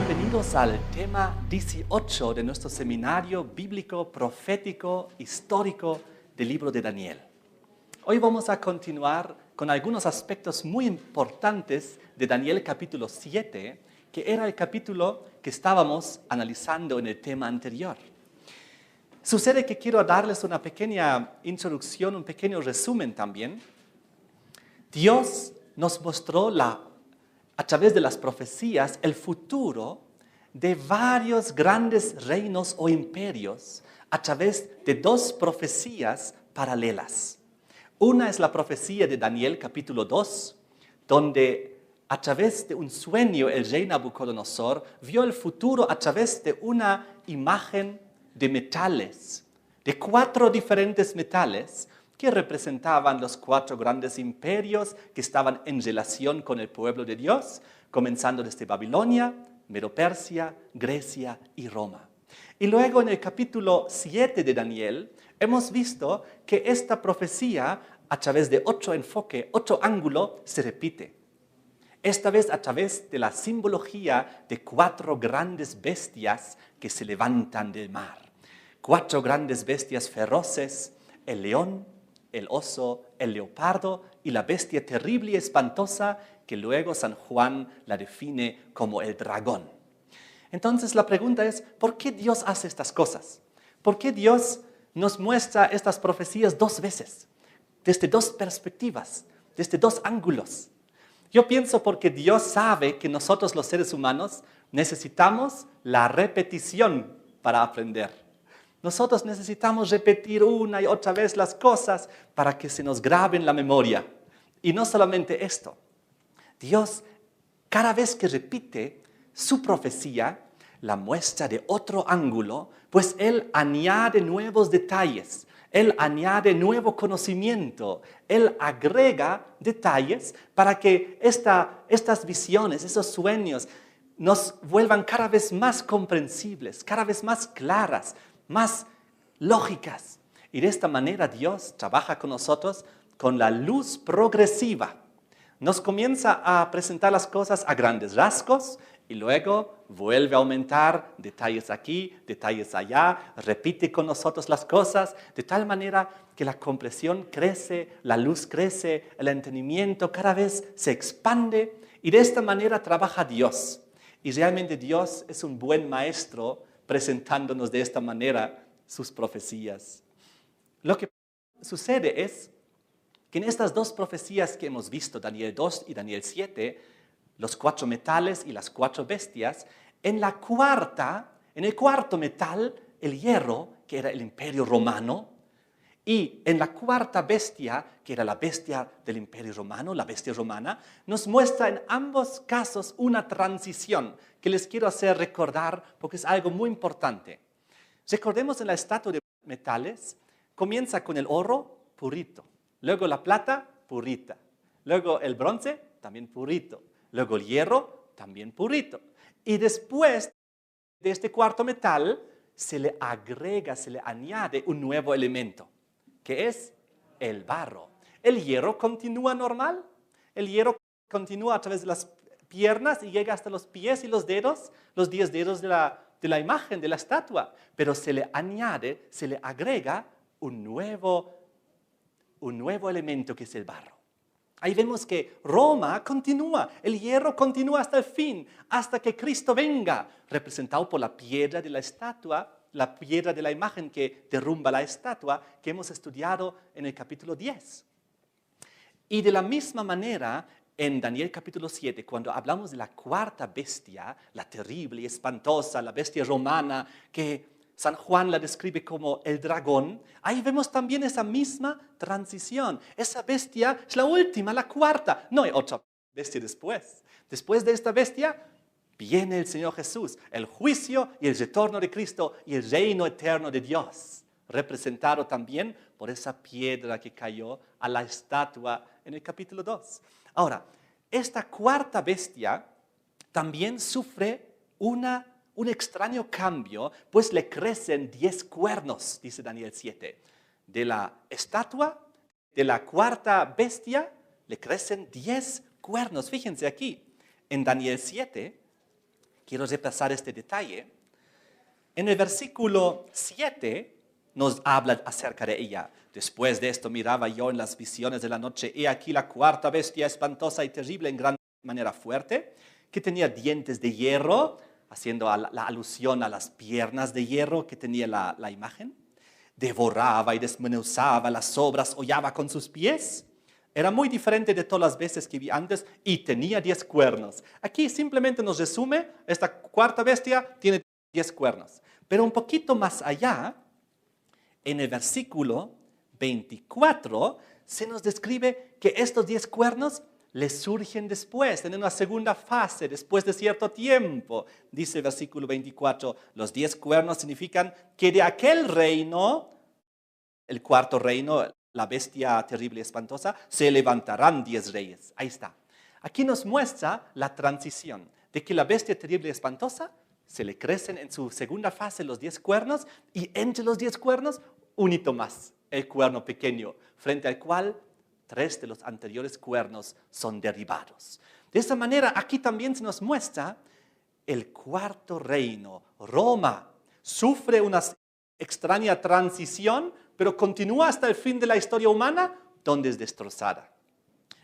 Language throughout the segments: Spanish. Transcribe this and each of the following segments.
Bienvenidos al tema 18 de nuestro seminario bíblico, profético, histórico del libro de Daniel. Hoy vamos a continuar con algunos aspectos muy importantes de Daniel capítulo 7, que era el capítulo que estábamos analizando en el tema anterior. Sucede que quiero darles una pequeña introducción, un pequeño resumen también. Dios nos mostró a través de las profecías el futuro de varios grandes reinos o imperios a través de dos profecías paralelas. Una es la profecía de Daniel capítulo 2, donde a través de un sueño el rey Nabucodonosor vio el futuro a través de una imagen de metales, de 4 diferentes metales que representaban los 4 grandes imperios que estaban en relación con el pueblo de Dios, comenzando desde Babilonia, Medo-Persia, Grecia y Roma. Y luego en el capítulo 7 de Daniel hemos visto que esta profecía a través de 8 enfoques, 8 ángulos, se repite. Esta vez a través de la simbología de 4 grandes bestias que se levantan del mar. 4 grandes bestias feroces, el león, el oso, el leopardo y la bestia terrible y espantosa que luego San Juan la define como el dragón. Entonces la pregunta es, ¿por qué Dios hace estas cosas? ¿Por qué Dios nos muestra estas profecías 2 veces? Desde 2 perspectivas, desde 2 ángulos. Yo pienso porque Dios sabe que nosotros los seres humanos necesitamos la repetición para aprender. Nosotros necesitamos repetir una y otra vez las cosas para que se nos grabe en la memoria. Y no solamente esto. Dios, cada vez que repite su profecía, la muestra de otro ángulo, pues Él añade nuevos detalles, Él añade nuevo conocimiento, Él agrega detalles para que estas visiones, esos sueños, nos vuelvan cada vez más comprensibles, cada vez más claras, más lógicas. Y de esta manera Dios trabaja con nosotros con la luz progresiva. Nos comienza a presentar las cosas a grandes rasgos y luego vuelve a aumentar detalles aquí, detalles allá, repite con nosotros las cosas de tal manera que la comprensión crece, la luz crece, el entendimiento cada vez se expande y de esta manera trabaja Dios. Y realmente Dios es un buen maestro presentándonos de esta manera sus profecías. Lo que sucede es que en estas 2 profecías que hemos visto, Daniel 2 y Daniel 7, los 4 metales y las 4 bestias, en el cuarto metal, el hierro, que era el imperio romano, y en la 4ª bestia, que era la bestia del imperio romano, la bestia romana, nos muestra en ambos casos una transición que les quiero hacer recordar porque es algo muy importante. Recordemos en la estatua de metales, comienza con el oro purito, luego la plata purita, luego el bronce también purito, luego el hierro también purito. Y después de este 4º metal se le agrega, se le añade un nuevo elemento, que es el barro. El hierro continúa normal, el hierro continúa a través de las piernas y llega hasta los pies y los 10 dedos de la imagen, de la estatua, pero se le añade, se le agrega un nuevo elemento que es el barro. Ahí vemos que Roma continúa, el hierro continúa hasta el fin, hasta que Cristo venga, representado por la piedra de la estatua, la piedra de la imagen que derrumba la estatua que hemos estudiado en el capítulo 10. Y de la misma manera, en Daniel capítulo 7, cuando hablamos de la 4ª bestia, la terrible y espantosa, la bestia romana, que San Juan la describe como el dragón, ahí vemos también esa misma transición. Esa bestia es la última, la 4ª. No hay otra bestia después. Después de esta bestia viene el Señor Jesús, el juicio y el retorno de Cristo y el reino eterno de Dios, representado también por esa piedra que cayó a la estatua en el capítulo 2. Ahora, esta 4ª bestia también sufre un extraño cambio, pues le crecen 10 cuernos, dice Daniel 7. De la estatua, de la 4ª bestia, le crecen 10 cuernos. Fíjense aquí, en Daniel 7, quiero repasar este detalle. En el versículo 7 nos habla acerca de ella. Después de esto miraba yo en las visiones de la noche, he aquí la cuarta bestia espantosa y terrible en gran manera fuerte, que tenía dientes de hierro, haciendo la alusión a las piernas de hierro que tenía la imagen. Devoraba y desmenuzaba las obras, hollaba con sus pies. Era muy diferente de todas las veces que vi antes y tenía 10 cuernos. Aquí simplemente nos resume, esta cuarta bestia tiene 10 cuernos. Pero un poquito más allá, en el versículo 24, se nos describe que estos 10 cuernos le surgen después, en una segunda fase, después de cierto tiempo. Dice el versículo 24, los 10 cuernos significan que de aquel reino, el cuarto reino, la bestia terrible y espantosa, se levantarán 10 reyes. Ahí está. Aquí nos muestra la transición de que la bestia terrible y espantosa se le crecen en su segunda fase los 10 cuernos y entre los 10 cuernos un hito más, el cuerno pequeño, frente al cual 3 de los anteriores cuernos son derribados. De esta manera, aquí también se nos muestra el cuarto reino, Roma, sufre una extraña transición, pero continúa hasta el fin de la historia humana, donde es destrozada.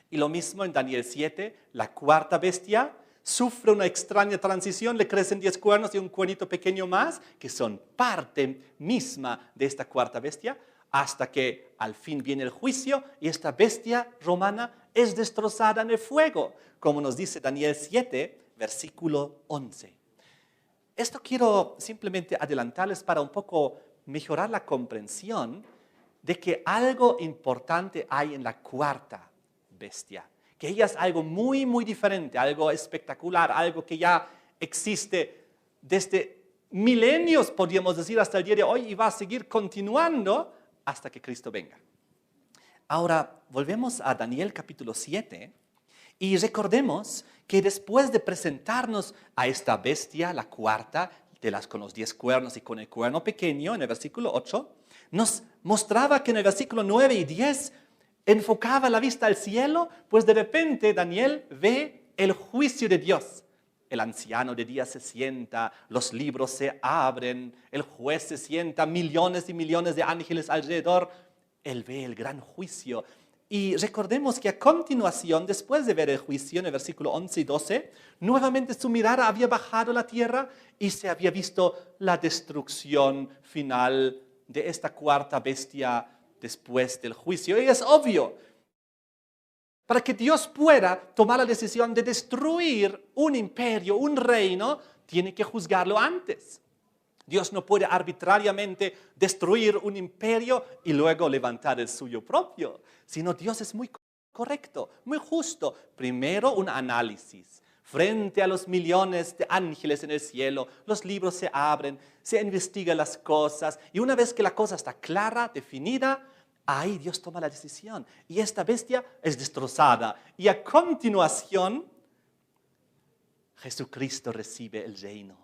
Y lo mismo en Daniel 7, la cuarta bestia sufre una extraña transición, le crecen 10 cuernos y un cuernito pequeño más, que son parte misma de esta cuarta bestia, hasta que al fin viene el juicio y esta bestia romana es destrozada en el fuego, como nos dice Daniel 7, versículo 11. Esto quiero simplemente adelantarles para un poco mejorar la comprensión de que algo importante hay en la cuarta bestia, que ella es algo muy, muy diferente, algo espectacular, algo que ya existe desde milenios, podríamos decir, hasta el día de hoy y va a seguir continuando hasta que Cristo venga. Ahora, volvemos a Daniel capítulo 7 y recordemos que después de presentarnos a esta bestia, la cuarta, con los 10 cuernos y con el cuerno pequeño, en el versículo 8, nos mostraba que en el versículo 9 y 10 enfocaba la vista al cielo, pues de repente Daniel ve el juicio de Dios. El anciano de día se sienta, los libros se abren, el juez se sienta, millones y millones de ángeles alrededor. Él ve el gran juicio. Y recordemos que a continuación, después de ver el juicio, en el versículo 11 y 12, nuevamente su mirada había bajado a la tierra y se había visto la destrucción final de esta cuarta bestia después del juicio. Y es obvio, para que Dios pueda tomar la decisión de destruir un imperio, un reino, tiene que juzgarlo antes. Dios no puede arbitrariamente destruir un imperio y luego levantar el suyo propio, sino Dios es muy correcto, muy justo. Primero un análisis. Frente a los millones de ángeles en el cielo, los libros se abren, se investigan las cosas y una vez que la cosa está clara, definida, ahí Dios toma la decisión y esta bestia es destrozada. Y a continuación, Jesucristo recibe el reino.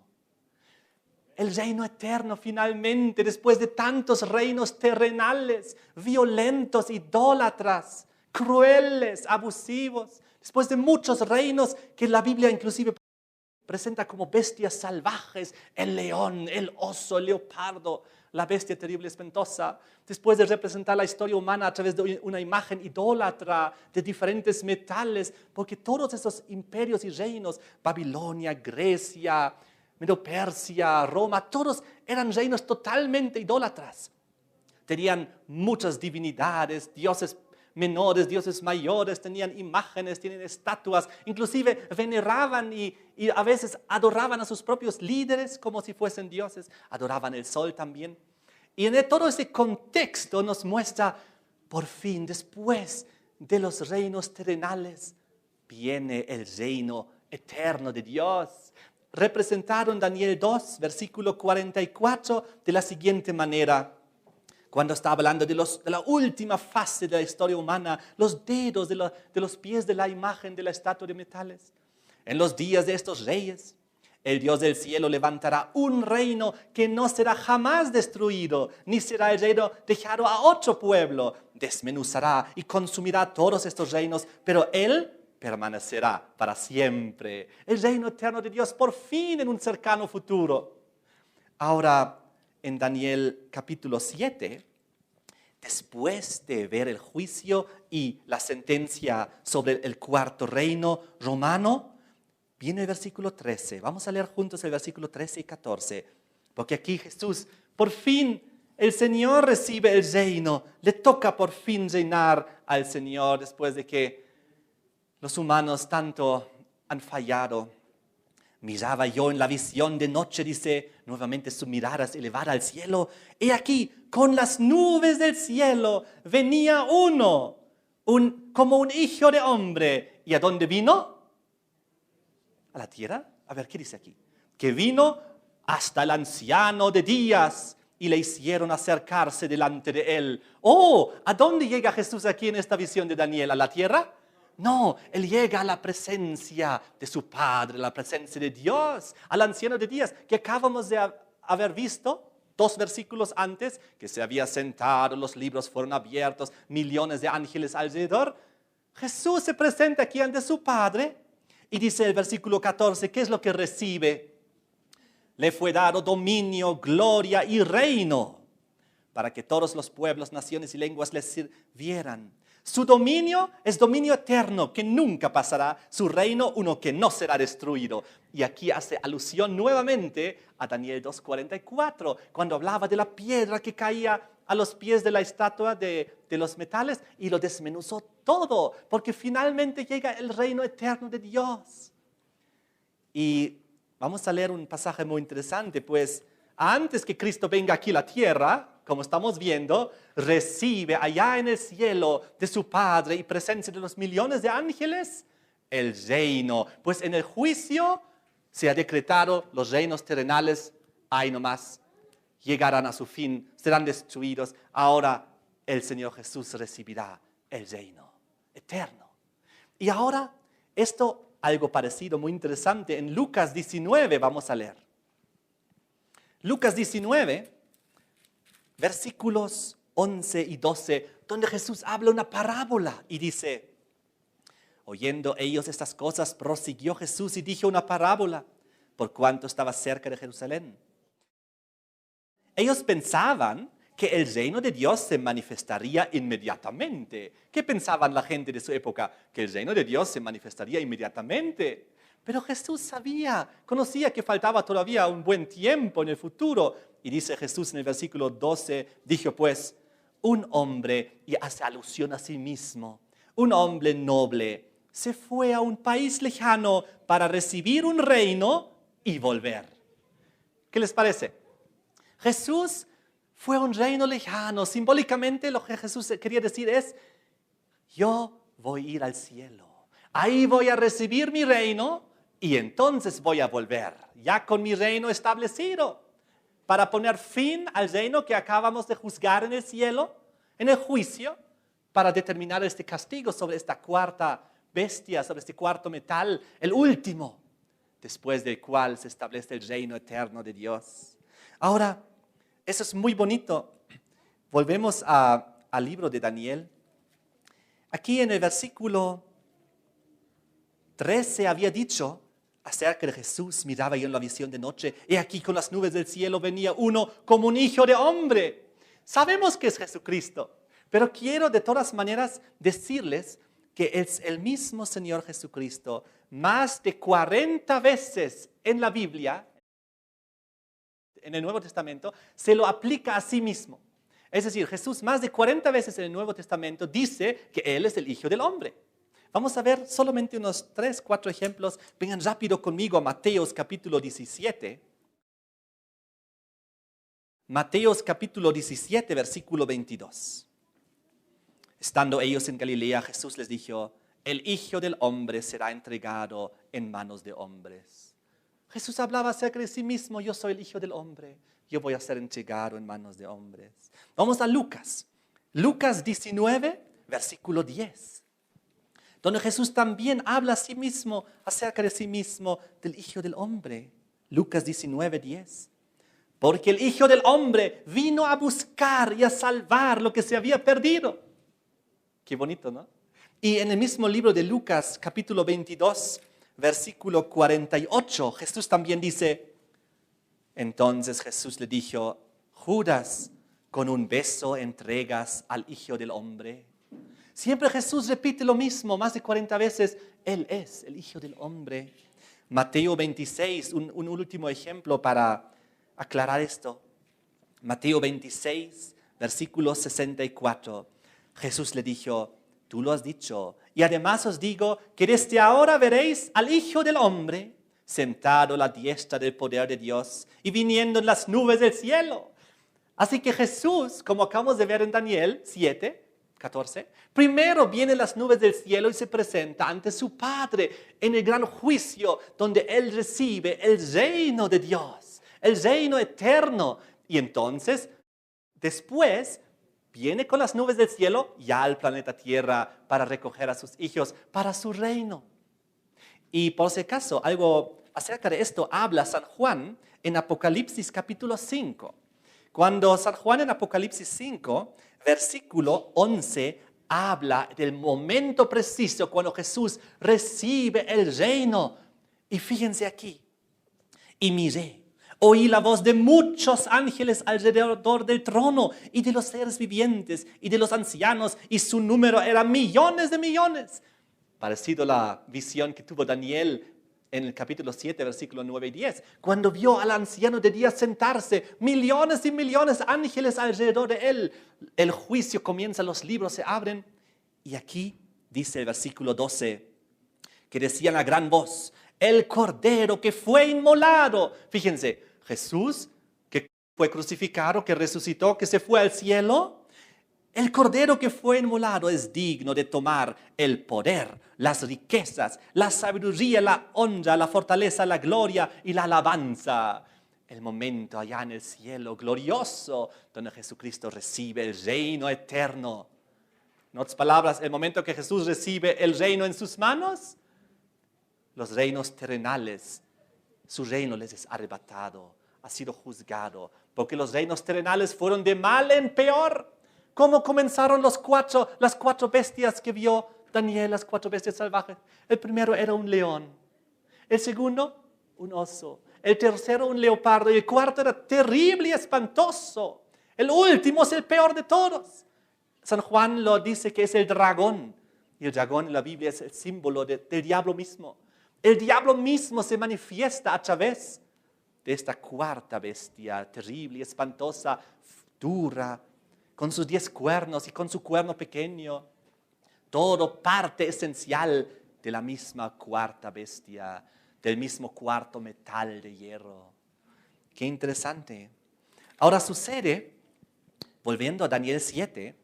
El reino eterno finalmente, después de tantos reinos terrenales, violentos, idólatras, crueles, abusivos, después de muchos reinos que la Biblia inclusive presenta como bestias salvajes, el león, el oso, el leopardo, la bestia terrible espantosa, después de representar la historia humana a través de una imagen idólatra de diferentes metales, porque todos esos imperios y reinos, Babilonia, Grecia, Medo-Persia, Roma, todos eran reinos totalmente idólatras. Tenían muchas divinidades, dioses menores, dioses mayores, tenían imágenes, tenían estatuas, inclusive veneraban y a veces adoraban a sus propios líderes como si fuesen dioses, adoraban el sol también. Y en todo ese contexto nos muestra, por fin, después de los reinos terrenales, viene el reino eterno de Dios. Representado en Daniel 2, versículo 44, de la siguiente manera. Cuando está hablando de la última fase de la historia humana, los dedos de los pies de la imagen de la estatua de metales. En los días de estos reyes, el Dios del cielo levantará un reino que no será jamás destruido, ni será el reino dejado a otro pueblo. Desmenuzará y consumirá todos estos reinos, pero Él permanecerá para siempre. El reino eterno de Dios por fin en un cercano futuro. Ahora, en Daniel capítulo 7, después de ver el juicio y la sentencia sobre el cuarto reino romano, viene el versículo 13. Vamos a leer juntos el versículo 13 y 14. Porque aquí Jesús, por fin, el Señor recibe el reino. Le toca por fin reinar al Señor después de que los humanos tanto han fallado. Miraba yo en la visión de noche, dice, nuevamente su mirada es elevada al cielo. He aquí, con las nubes del cielo venía uno, como un hijo de hombre. ¿Y a dónde vino? ¿A la tierra? A ver, ¿qué dice aquí? Que vino hasta el anciano de días y le hicieron acercarse delante de él. Oh, ¿a dónde llega Jesús aquí en esta visión de Daniel? ¿A la tierra? No, Él llega a la presencia de su Padre, a la presencia de Dios, al anciano de días, que acabamos de haber visto 2 versículos antes, que se había sentado, los libros fueron abiertos, millones de ángeles alrededor. Jesús se presenta aquí ante su Padre y dice el versículo 14, ¿qué es lo que recibe? Le fue dado dominio, gloria y reino, para que todos los pueblos, naciones y lenguas les sirvieran. Su dominio es dominio eterno, que nunca pasará. Su reino, uno que no será destruido. Y aquí hace alusión nuevamente a Daniel 2:44, cuando hablaba de la piedra que caía a los pies de la estatua de los metales y lo desmenuzó todo, porque finalmente llega el reino eterno de Dios. Y vamos a leer un pasaje muy interesante, pues antes que Cristo venga aquí a la tierra, como estamos viendo, recibe allá en el cielo de su Padre y presencia de los millones de ángeles el reino. Pues en el juicio se ha decretado los reinos terrenales, ahí nomás, llegarán a su fin, serán destruidos. Ahora el Señor Jesús recibirá el reino eterno. Y ahora esto, algo parecido, muy interesante, en Lucas 19 vamos a leer. Lucas 19, versículos 11 y 12, donde Jesús habla una parábola y dice, oyendo ellos estas cosas, prosiguió Jesús y dijo una parábola, por cuanto estaba cerca de Jerusalén. Ellos pensaban que el reino de Dios se manifestaría inmediatamente. ¿Qué pensaban la gente de su época? Que el reino de Dios se manifestaría inmediatamente. Pero Jesús sabía, conocía que faltaba todavía un buen tiempo en el futuro. Y dice Jesús en el versículo 12, dijo pues, un hombre, y hace alusión a sí mismo, un hombre noble, se fue a un país lejano para recibir un reino y volver. ¿Qué les parece? Jesús fue a un reino lejano. Simbólicamente lo que Jesús quería decir es, yo voy a ir al cielo. Ahí voy a recibir mi reino y entonces voy a volver, ya con mi reino establecido, para poner fin al reino que acabamos de juzgar en el cielo, en el juicio, para determinar este castigo sobre esta cuarta bestia, sobre este cuarto metal, el último, después del cual se establece el reino eterno de Dios. Ahora, eso es muy bonito. Volvemos al libro de Daniel. Aquí en el versículo 13 había dicho acerca de Jesús, miraba yo en la visión de noche, y aquí con las nubes del cielo venía uno como un hijo de hombre. Sabemos que es Jesucristo, pero quiero de todas maneras decirles que es el mismo Señor Jesucristo, más de 40 veces en la Biblia, en el Nuevo Testamento, se lo aplica a sí mismo. Es decir, Jesús más de 40 veces en el Nuevo Testamento dice que Él es el Hijo del Hombre. Vamos a ver solamente unos 3, 4 ejemplos. Vengan rápido conmigo a Mateos capítulo 17. Mateos capítulo 17, versículo 22. Estando ellos en Galilea, Jesús les dijo, el Hijo del Hombre será entregado en manos de hombres. Jesús hablaba acerca de sí mismo, yo soy el Hijo del Hombre, yo voy a ser entregado en manos de hombres. Vamos a Lucas. Lucas 19, versículo 10. Donde Jesús también habla a sí mismo, acerca de sí mismo, del Hijo del Hombre. Lucas 19, 10. Porque el Hijo del Hombre vino a buscar y a salvar lo que se había perdido. Qué bonito, ¿no? Y en el mismo libro de Lucas, capítulo 22, versículo 48, Jesús también dice, entonces Jesús le dijo, Judas, con un beso entregas al Hijo del Hombre. Siempre Jesús repite lo mismo, más de 40 veces, Él es el Hijo del Hombre. Mateo 26, un último ejemplo para aclarar esto. Mateo 26, versículo 64. Jesús le dijo, tú lo has dicho, y además os digo que desde ahora veréis al Hijo del Hombre sentado a la diestra del poder de Dios y viniendo en las nubes del cielo. Así que Jesús, como acabamos de ver en Daniel 7, 14, primero viene en las nubes del cielo y se presenta ante su Padre en el gran juicio donde Él recibe el reino de Dios, el reino eterno. Y entonces, después, viene con las nubes del cielo ya al planeta Tierra para recoger a sus hijos para su reino. Y por si acaso, algo acerca de esto habla San Juan en Apocalipsis capítulo 5. Cuando San Juan en Apocalipsis 5, versículo 11, habla del momento preciso cuando Jesús recibe el reino. Y fíjense aquí, y miré, oí la voz de muchos ángeles alrededor del trono y de los seres vivientes y de los ancianos, y su número era millones de millones. Parecido a la visión que tuvo Daniel en el capítulo 7, versículos 9 y 10, cuando vio al anciano de días sentarse, millones y millones de ángeles alrededor de él. El juicio comienza, los libros se abren, y aquí dice el versículo 12, que decían a gran voz, el Cordero que fue inmolado. Fíjense, Jesús que fue crucificado, que resucitó, que se fue al cielo. El Cordero que fue inmolado es digno de tomar el poder, las riquezas, la sabiduría, la honra, la fortaleza, la gloria y la alabanza. El momento allá en el cielo glorioso donde Jesucristo recibe el reino eterno. En otras palabras, el momento que Jesús recibe el reino en sus manos, los reinos terrenales, su reino les es arrebatado, ha sido juzgado, porque los reinos terrenales fueron de mal en peor. ¿Cómo comenzaron las cuatro bestias que vio Daniel, las 4 bestias salvajes? El primero era un león, el segundo un oso, el tercero un leopardo y el cuarto era terrible y espantoso. El último es el peor de todos. San Juan lo dice que es el dragón, y el dragón en la Biblia es el símbolo del diablo mismo. El diablo mismo se manifiesta a través de esta cuarta bestia, terrible y espantosa, dura, con sus 10 cuernos y con su cuerno pequeño. Todo parte esencial de la misma cuarta bestia, del mismo cuarto metal de hierro. Qué interesante. Ahora sucede, volviendo a Daniel 7,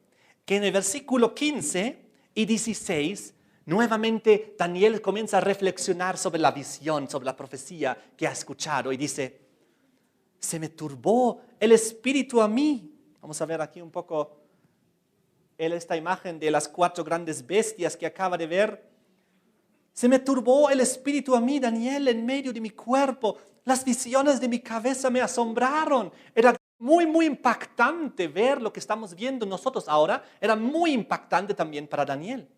que en el versículo 15 y 16, nuevamente Daniel comienza a reflexionar sobre la visión, sobre la profecía que ha escuchado y dice, se me turbó el espíritu a mí. Vamos a ver aquí un poco esta imagen de las 4 grandes bestias que acaba de ver. Se me turbó el espíritu a mí, Daniel, en medio de mi cuerpo. Las visiones de mi cabeza me asombraron. Era muy impactante ver lo que estamos viendo nosotros ahora. Era muy impactante también para Daniel.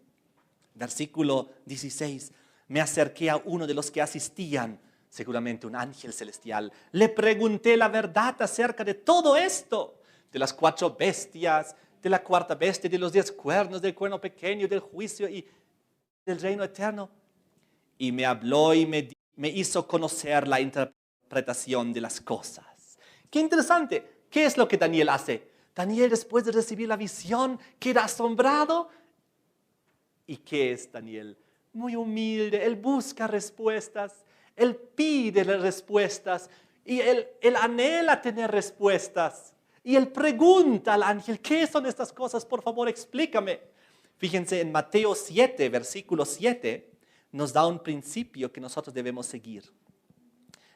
Versículo 16. Me acerqué a uno de los que asistían, seguramente un ángel celestial. Le pregunté la verdad acerca de todo esto. De las 4 bestias, de la cuarta bestia, de los 10 cuernos, del cuerno pequeño, del juicio y del reino eterno. Y me habló y me hizo conocer la interpretación de las cosas. Qué interesante. ¿Qué es lo que Daniel hace? Daniel, después de recibir la visión, queda asombrado. ¿Y qué es Daniel? Muy humilde. Él busca respuestas. Él pide las respuestas. Y él anhela tener respuestas. Y él pregunta al ángel, ¿qué son estas cosas? Por favor, explícame. Fíjense, en Mateo 7, versículo 7, nos da un principio que nosotros debemos seguir.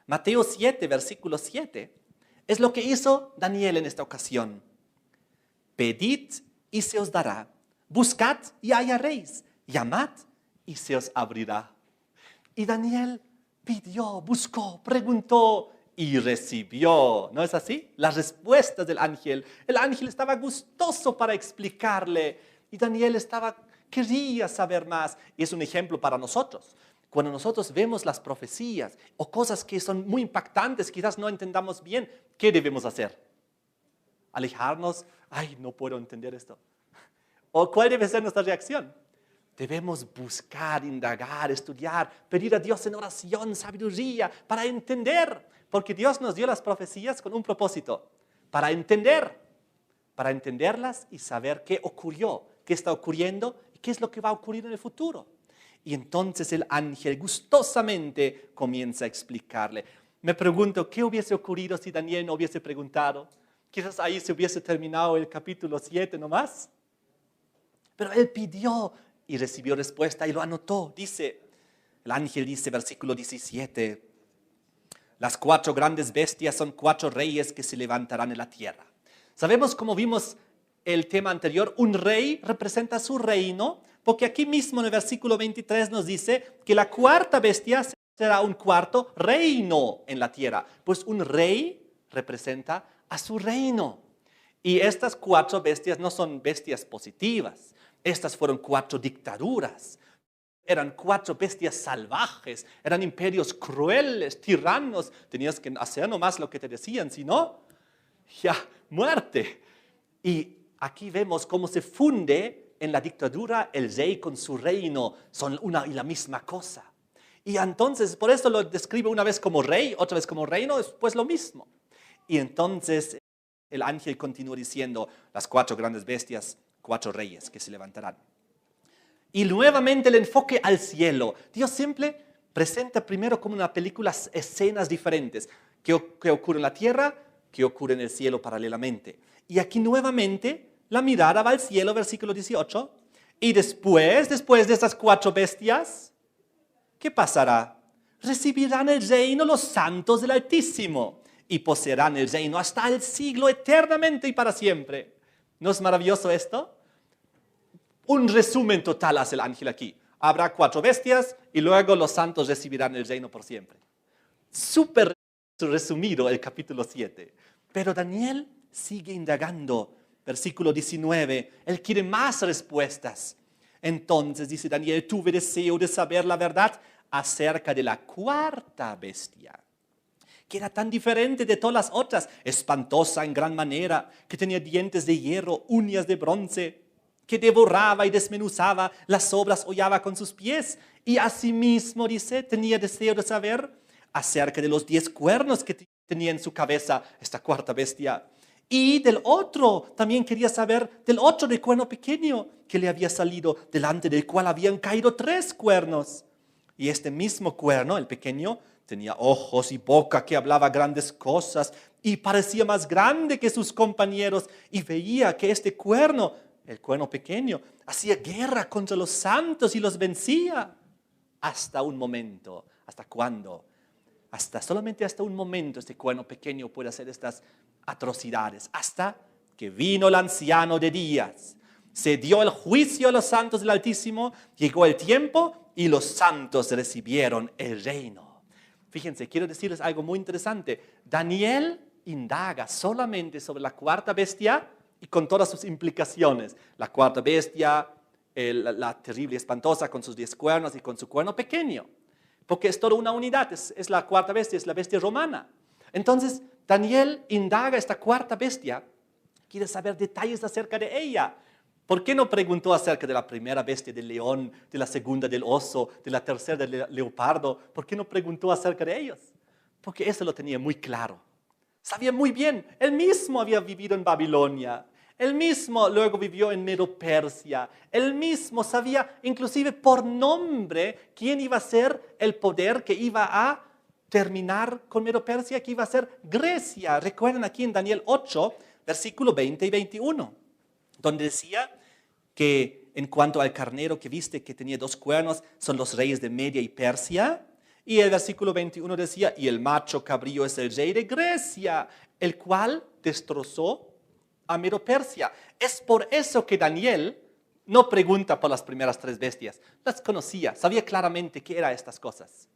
Mateo 7, versículo 7, es lo que hizo Daniel en esta ocasión. Pedid y se os dará. Buscad y hallaréis. Llamad y se os abrirá. Y Daniel pidió, buscó, preguntó y recibió. ¿No es así? Las respuestas del ángel. El ángel estaba gustoso para explicarle. Y Daniel estaba quería saber más. Y es un ejemplo para nosotros. Cuando nosotros vemos las profecías o cosas que son muy impactantes, quizás no entendamos bien, ¿qué debemos hacer? Alejarnos, ay, no puedo entender esto. ¿O cuál debe ser nuestra reacción? Debemos buscar, indagar, estudiar, pedir a Dios en oración, sabiduría, para entender. Porque Dios nos dio las profecías con un propósito, para entenderlas y saber qué ocurrió, qué está ocurriendo y qué es lo que va a ocurrir en el futuro. Y entonces el ángel gustosamente comienza a explicarle. Me pregunto, ¿qué hubiese ocurrido si Daniel no hubiese preguntado? Quizás ahí se hubiese terminado el capítulo 7 nomás. Pero él pidió y recibió respuesta y lo anotó. El ángel dice, versículo 17, las 4 grandes bestias son 4 reyes que se levantarán en la tierra. Sabemos, como vimos el tema anterior, un rey representa su reino, porque aquí mismo en el versículo 23 nos dice que la 4ª bestia será un 4º reino en la tierra. Pues un rey representa a su reino. Y estas 4 bestias no son bestias positivas. Estas fueron 4 dictaduras. Eran 4 bestias salvajes. Eran imperios crueles, tiranos. Tenías que hacer nomás lo que te decían, si no, ya, muerte. Y aquí vemos cómo se funde en la dictadura el rey con su reino. Son una y la misma cosa. Y entonces, por eso lo describe una vez como rey, otra vez como reino, es pues lo mismo. Y entonces el ángel continúa diciendo, las 4 grandes bestias, 4 reyes que se levantarán. Y nuevamente el enfoque al cielo. Dios siempre presenta primero como una película escenas diferentes. ¿Qué ocurre en la tierra? ¿Qué ocurre en el cielo paralelamente? Y aquí nuevamente la mirada va al cielo, versículo 18. Y después de estas 4 bestias, ¿qué pasará? Recibirán el reino los santos del Altísimo y poseerán el reino hasta el siglo eternamente y para siempre. ¿No es maravilloso esto? Un resumen total hace el ángel aquí. Habrá 4 bestias y luego los santos recibirán el reino por siempre. Súper resumido el capítulo 7. Pero Daniel sigue indagando. Versículo 19. Él quiere más respuestas. Entonces dice Daniel, tuve deseo de saber la verdad acerca de la 4ª bestia, que era tan diferente de todas las otras, espantosa en gran manera, que tenía dientes de hierro, uñas de bronce, que devoraba y desmenuzaba, las obras hollaba con sus pies. Y asimismo, dice, tenía deseo de saber acerca de los 10 cuernos que tenía en su cabeza esta 4ª bestia. Y del otro, también quería saber del otro de cuerno pequeño que le había salido, delante del cual habían caído 3 cuernos. Y este mismo cuerno, el pequeño, tenía ojos y boca que hablaba grandes cosas y parecía más grande que sus compañeros. Y veía que este cuerno, el cuerno pequeño, hacía guerra contra los santos y los vencía. Hasta un momento. ¿Hasta cuándo? Solamente hasta un momento este cuerno pequeño puede hacer estas atrocidades. Hasta que vino el anciano de días. Se dio el juicio a los santos del Altísimo. Llegó el tiempo y los santos recibieron el reino. Fíjense, quiero decirles algo muy interesante. Daniel indaga solamente sobre la 4ª bestia y con todas sus implicaciones. La 4ª bestia, la terrible espantosa con sus 10 cuernos y con su cuerno pequeño. Porque es toda una unidad, es la 4ª bestia, es la bestia romana. Entonces, Daniel indaga esta 4ª bestia, quiere saber detalles acerca de ella. ¿Por qué no preguntó acerca de la 1ª bestia del león, de la 2ª del oso, de la 3ª del leopardo? ¿Por qué no preguntó acerca de ellos? Porque eso lo tenía muy claro. Sabía muy bien, él mismo había vivido en Babilonia. Él mismo luego vivió en Medo-Persia. Él mismo sabía, inclusive por nombre, quién iba a ser el poder que iba a terminar con Medo-Persia, que iba a ser Grecia. Recuerden aquí en Daniel 8, versículo 20 y 21, donde decía que en cuanto al carnero que viste que tenía 2 cuernos, son los reyes de Media y Persia. Y el versículo 21 decía, y el macho cabrío es el rey de Grecia, el cual destrozó a Medo-Persia. Es por eso que Daniel no pregunta por las primeras 3 bestias. Las conocía, sabía claramente qué eran estas cosas.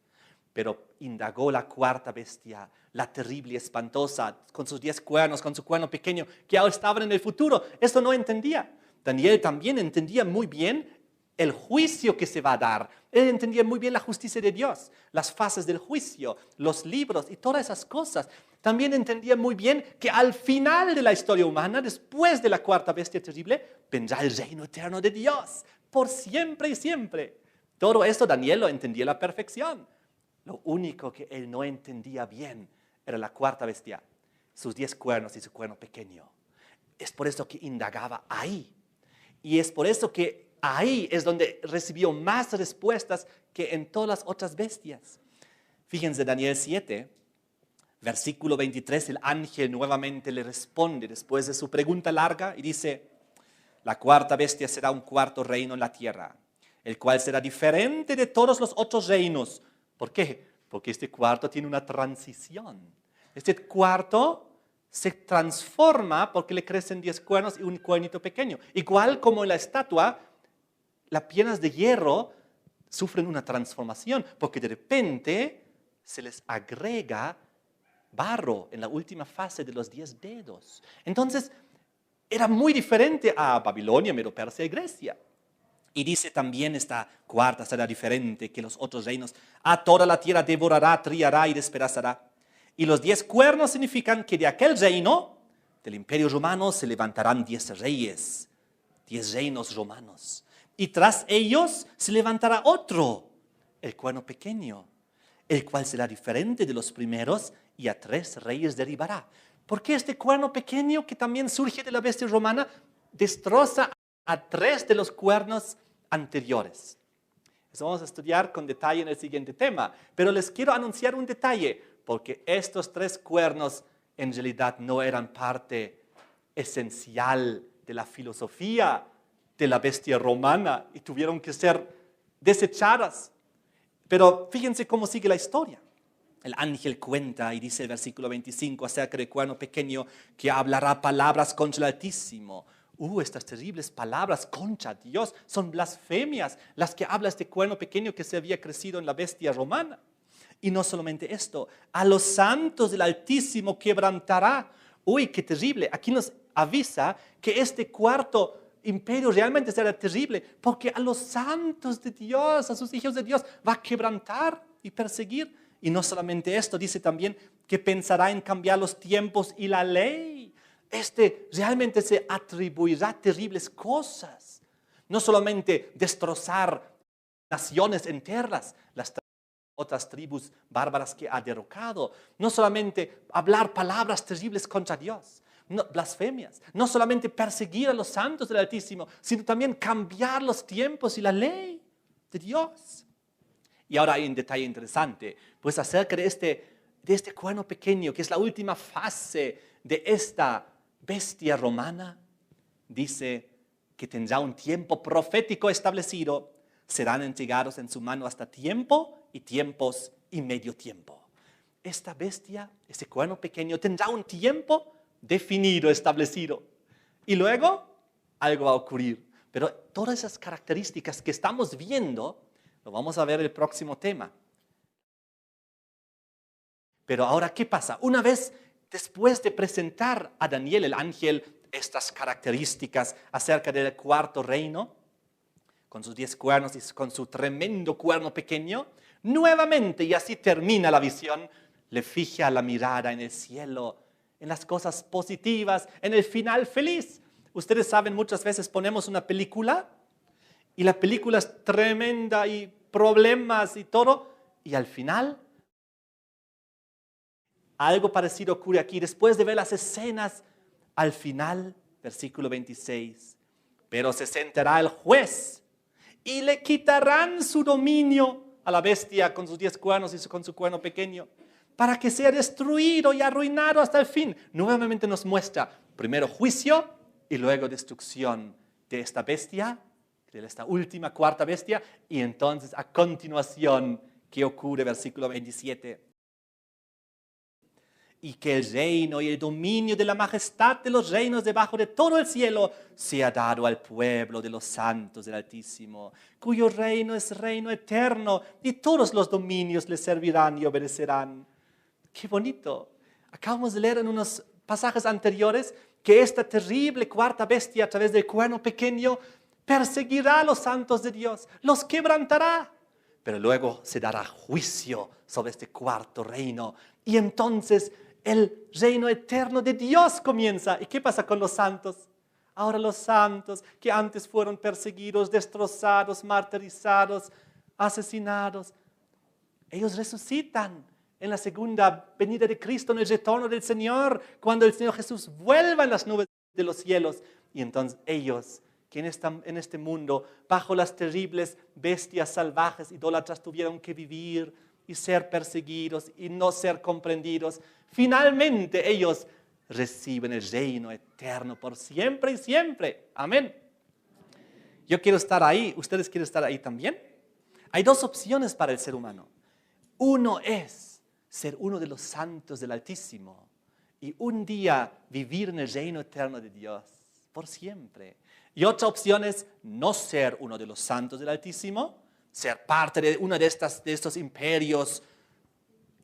Pero indagó la 4ª bestia, la terrible y espantosa, con sus 10 cuernos, con su cuerno pequeño, que ahora estaban en el futuro. Eso no entendía. Daniel también entendía muy bien el juicio que se va a dar. Él entendía muy bien la justicia de Dios, las fases del juicio, los libros y todas esas cosas. También entendía muy bien que al final de la historia humana, después de la cuarta bestia terrible, vendrá el reino eterno de Dios, por siempre y siempre. Todo esto Daniel lo entendía a la perfección. Lo único que él no entendía bien era la cuarta bestia, sus 10 cuernos y su cuerno pequeño. Es por eso que indagaba ahí. Y es por eso que ahí es donde recibió más respuestas que en todas las otras bestias. Fíjense, Daniel 7, versículo 23, el ángel nuevamente le responde después de su pregunta larga y dice: la cuarta bestia será un cuarto reino en la tierra, el cual será diferente de todos los otros reinos. ¿Por qué? Porque este cuarto tiene una transición. Este cuarto se transforma porque le crecen 10 cuernos y un cuernito pequeño. Igual como en la estatua, las piernas de hierro sufren una transformación porque de repente se les agrega barro en la última fase de los 10 dedos. Entonces, era muy diferente a Babilonia, Medo Persia y Grecia. Y dice también esta cuarta será diferente que los otros reinos. A toda la tierra devorará, triará y despedazará. Y los 10 cuernos significan que de aquel reino, del imperio romano, se levantarán 10 reyes, 10 reinos romanos. Y tras ellos se levantará otro, el cuerno pequeño, el cual será diferente de los primeros y a 3 reyes derribará. Porque este cuerno pequeño, que también surge de la bestia romana, destroza a 3 de los cuernos anteriores. Eso vamos a estudiar con detalle en el siguiente tema. Pero les quiero anunciar un detalle, porque estos 3 cuernos en realidad no eran parte esencial de la filosofía de la bestia romana y tuvieron que ser desechadas. Pero fíjense cómo sigue la historia. El ángel cuenta y dice el versículo 25 acerca del cuerno pequeño que hablará palabras contra el Altísimo. Estas terribles palabras contra Dios son blasfemias, las que habla este cuerno pequeño que se había crecido en la bestia romana. Y no solamente esto, a los santos del Altísimo quebrantará. Qué terrible. Aquí nos avisa que este cuarto imperio realmente será terrible, porque a los santos de Dios, a sus hijos de Dios, va a quebrantar y perseguir. Y no solamente esto, dice también que pensará en cambiar los tiempos y la ley. Realmente se atribuirá terribles cosas. No solamente destrozar naciones enteras, las otras tribus bárbaras que ha derrocado. No solamente hablar palabras terribles contra Dios, blasfemias. No solamente perseguir a los santos del Altísimo, sino también cambiar los tiempos y la ley de Dios. Y ahora hay un detalle interesante, pues acerca de este cuerno pequeño, que es la última fase de esta bestia romana. Dice que tendrá un tiempo profético establecido, serán entregados en su mano hasta tiempo y tiempos y medio tiempo. Esta bestia, ese cuerno pequeño, tendrá un tiempo definido, establecido. Y luego algo va a ocurrir. Pero todas esas características que estamos viendo, lo vamos a ver en el próximo tema. Pero ahora, ¿qué pasa? Una vez después de presentar a Daniel, el ángel, estas características acerca del cuarto reino, con sus 10 cuernos y con su tremendo cuerno pequeño, nuevamente, y así termina la visión, le fija la mirada en el cielo, en las cosas positivas, en el final feliz. Ustedes saben, muchas veces ponemos una película y la película es tremenda y problemas y todo, y al final algo parecido ocurre aquí. Después de ver las escenas, al final, versículo 26, pero se sentará el juez y le quitarán su dominio a la bestia con sus 10 cuernos y con su cuerno pequeño, para que sea destruido y arruinado hasta el fin. Nuevamente nos muestra primero juicio y luego destrucción de esta bestia, de esta última cuarta bestia, y entonces a continuación, ¿qué ocurre? Versículo 27. Y que el reino y el dominio de la majestad de los reinos debajo de todo el cielo sea dado al pueblo de los santos del Altísimo, cuyo reino es reino eterno, y todos los dominios le servirán y obedecerán. ¡Qué bonito! Acabamos de leer en unos pasajes anteriores que esta terrible cuarta bestia a través del cuerno pequeño perseguirá a los santos de Dios, los quebrantará. Pero luego se dará juicio sobre este cuarto reino. Y entonces el reino eterno de Dios comienza. ¿Y qué pasa con los santos? Ahora los santos que antes fueron perseguidos, destrozados, martirizados, asesinados, ellos resucitan en la segunda venida de Cristo, en el retorno del Señor, cuando el Señor Jesús vuelva en las nubes de los cielos. Y entonces ellos, que en este mundo, bajo las terribles bestias salvajes, idólatras, tuvieron que vivir y ser perseguidos y no ser comprendidos, finalmente ellos reciben el reino eterno por siempre y siempre. Amén. Yo quiero estar ahí. ¿Ustedes quieren estar ahí también? Hay dos opciones para el ser humano. Uno es ser uno de los santos del Altísimo y un día vivir en el reino eterno de Dios por siempre. Y otra opción es no ser uno de los santos del Altísimo, ser parte de uno de estos imperios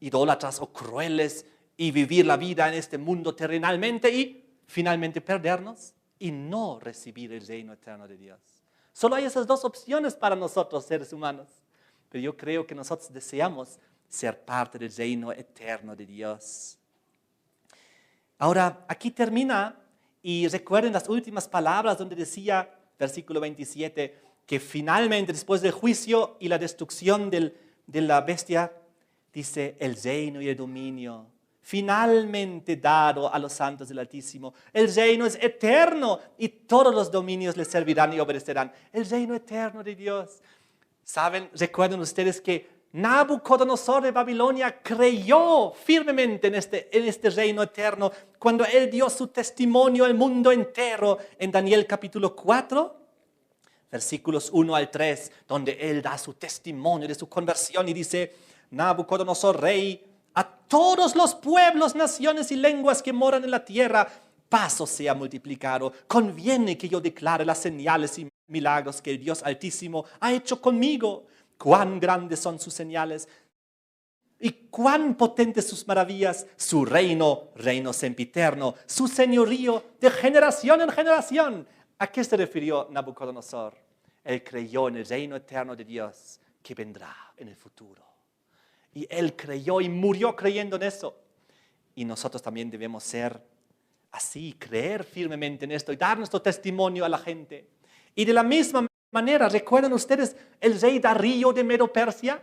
idólatras o crueles y vivir la vida en este mundo terrenalmente y finalmente perdernos y no recibir el reino eterno de Dios. Solo hay esas dos opciones para nosotros, seres humanos. Pero yo creo que nosotros deseamos ser parte del reino eterno de Dios. Ahora, aquí termina, y recuerden las últimas palabras donde decía, versículo 27, que finalmente, después del juicio y la destrucción de la bestia, dice el reino y el dominio, finalmente dado a los santos del Altísimo. El reino es eterno y todos los dominios les servirán y obedecerán. El reino eterno de Dios. ¿Saben? Recuerden ustedes que Nabucodonosor de Babilonia creyó firmemente en este reino eterno cuando él dio su testimonio al mundo entero en Daniel capítulo 4, versículos 1 al 3, donde él da su testimonio de su conversión y dice, Nabucodonosor, rey, a todos los pueblos, naciones y lenguas que moran en la tierra, paz os sea multiplicado. Conviene que yo declare las señales y milagros que el Dios Altísimo ha hecho conmigo. Cuán grandes son sus señales y cuán potentes sus maravillas. Su reino, reino sempiterno, su señorío de generación en generación. ¿A qué se refirió Nabucodonosor? Él creyó en el reino eterno de Dios que vendrá en el futuro. Y él creyó y murió creyendo en eso. Y nosotros también debemos ser así, creer firmemente en esto y dar nuestro testimonio a la gente. Y de la misma manera, ¿recuerdan ustedes el rey Darío de Medo-Persia?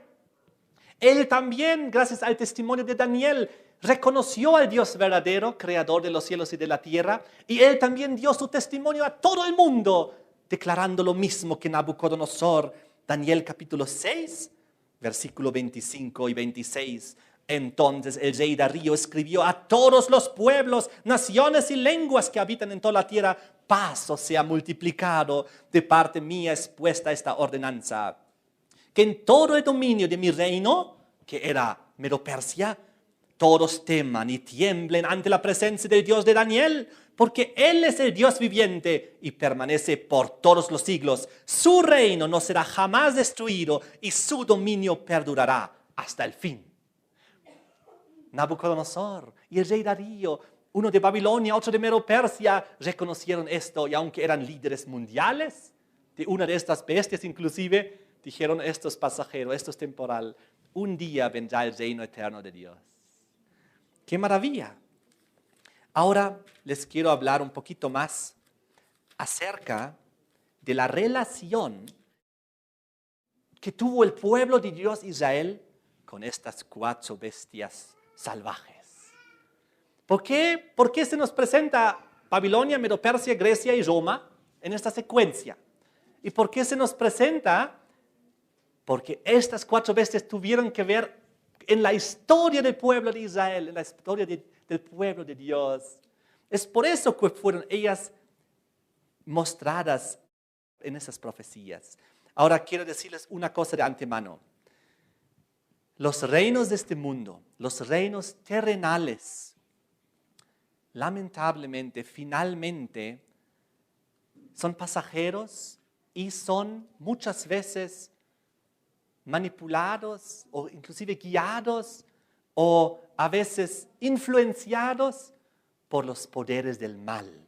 Él también, gracias al testimonio de Daniel, reconoció al Dios verdadero, creador de los cielos y de la tierra, y él también dio su testimonio a todo el mundo, declarando lo mismo que Nabucodonosor. Daniel capítulo 6, versículo 25 y 26. Entonces el rey Darío escribió a todos los pueblos, naciones y lenguas que habitan en toda la tierra, paz os sea multiplicado, de parte mía es puesta esta ordenanza, que en todo el dominio de mi reino, que era Medo-Persia, todos teman y tiemblen ante la presencia del Dios de Daniel, porque Él es el Dios viviente y permanece por todos los siglos. Su reino no será jamás destruido y su dominio perdurará hasta el fin. Nabucodonosor y el rey Darío, uno de Babilonia, otro de Medo-Persia, reconocieron esto y aunque eran líderes mundiales de una de estas bestias inclusive, dijeron esto es pasajero, esto es temporal. Un día vendrá el reino eterno de Dios. ¡Qué maravilla! Ahora les quiero hablar un poquito más acerca de la relación que tuvo el pueblo de Dios Israel con estas 4 bestias salvajes. ¿Por qué se nos presenta Babilonia, Medo-Persia, Grecia y Roma en esta secuencia? ¿Y por qué se nos presenta? Porque estas 4 bestias tuvieron que ver en la historia del pueblo de Israel, en la historia del pueblo de Dios. Es por eso que fueron ellas mostradas en esas profecías. Ahora quiero decirles una cosa de antemano. Los reinos de este mundo, los reinos terrenales, lamentablemente, finalmente, son pasajeros y son muchas veces manipulados o inclusive guiados o a veces influenciados por los poderes del mal.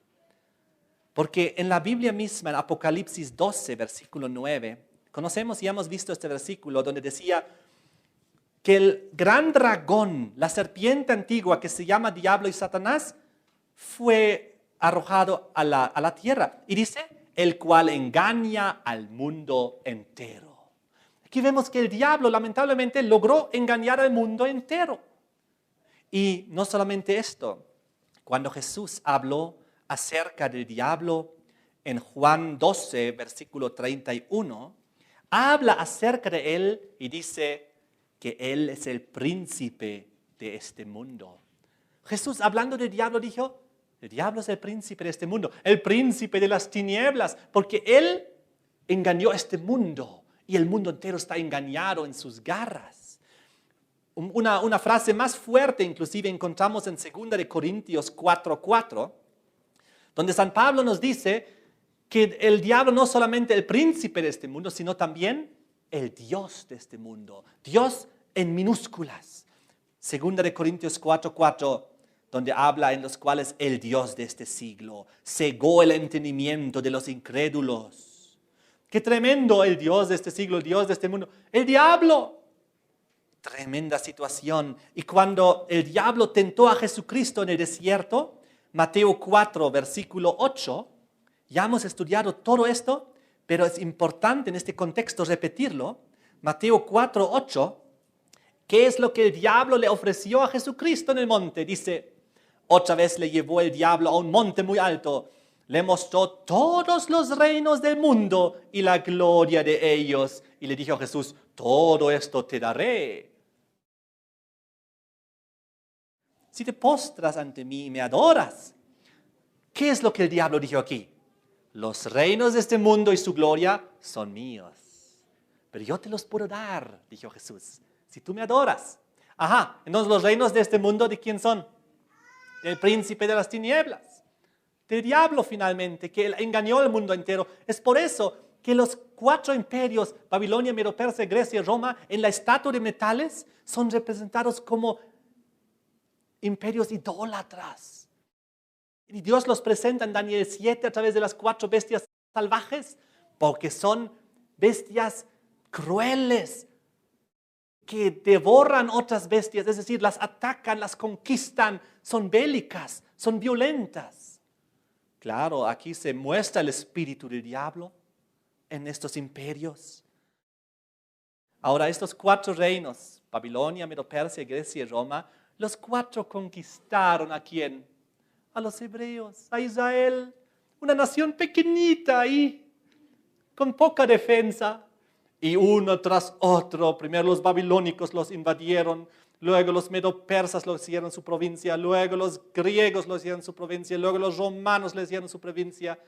Porque en la Biblia misma, en Apocalipsis 12, versículo 9, conocemos y hemos visto este versículo donde decía que el gran dragón, la serpiente antigua que se llama Diablo y Satanás, fue arrojado a la tierra. Y dice, el cual engaña al mundo entero. Aquí vemos que el diablo lamentablemente logró engañar al mundo entero. Y no solamente esto, cuando Jesús habló acerca del diablo en Juan 12, versículo 31, habla acerca de él y dice que él es el príncipe de este mundo. Jesús, hablando del diablo, dijo, el diablo es el príncipe de este mundo, el príncipe de las tinieblas, porque él engañó a este mundo y el mundo entero está engañado en sus garras. Una frase más fuerte inclusive encontramos en 2 de Corintios 4:4, donde San Pablo nos dice que el diablo no es solamente el príncipe de este mundo, sino también el Dios de este mundo. Dios en minúsculas. 2 de Corintios 4:4, donde habla en los cuales el Dios de este siglo cegó el entendimiento de los incrédulos. Qué tremendo el Dios de este siglo, el Dios de este mundo. El diablo. Tremenda situación. Y cuando el diablo tentó a Jesucristo en el desierto, Mateo 4, versículo 8, ya hemos estudiado todo esto, pero es importante en este contexto repetirlo. Mateo 4, 8, ¿qué es lo que el diablo le ofreció a Jesucristo en el monte? Dice, otra vez le llevó el diablo a un monte muy alto, le mostró todos los reinos del mundo y la gloria de ellos. Y le dijo a Jesús, todo esto te daré. Si te postras ante mí y me adoras. ¿Qué es lo que el diablo dijo aquí? Los reinos de este mundo y su gloria son míos. Pero yo te los puedo dar, dijo Jesús, si tú me adoras. Ajá, entonces los reinos de este mundo, ¿de quién son? Del príncipe de las tinieblas. Del diablo finalmente, que él engañó al mundo entero. Es por eso que los 4 imperios, Babilonia, Medo-Persia, Grecia y Roma, en la estatua de metales, son representados como imperios idólatras. Y Dios los presenta en Daniel 7 a través de las 4 bestias salvajes, porque son bestias crueles, que devoran otras bestias, es decir, las atacan, las conquistan, son bélicas, son violentas. Claro, aquí se muestra el espíritu del diablo en estos imperios. Ahora, estos 4 reinos, Babilonia, Medo-Persia, Grecia y Roma, los 4 conquistaron ¿a quién? A los hebreos, a Israel, una nación pequeñita ahí, con poca defensa. Y uno tras otro, primero los babilónicos los invadieron, luego los medo-persas los hicieron su provincia, luego los griegos los hicieron su provincia, luego los romanos les hicieron su provincia.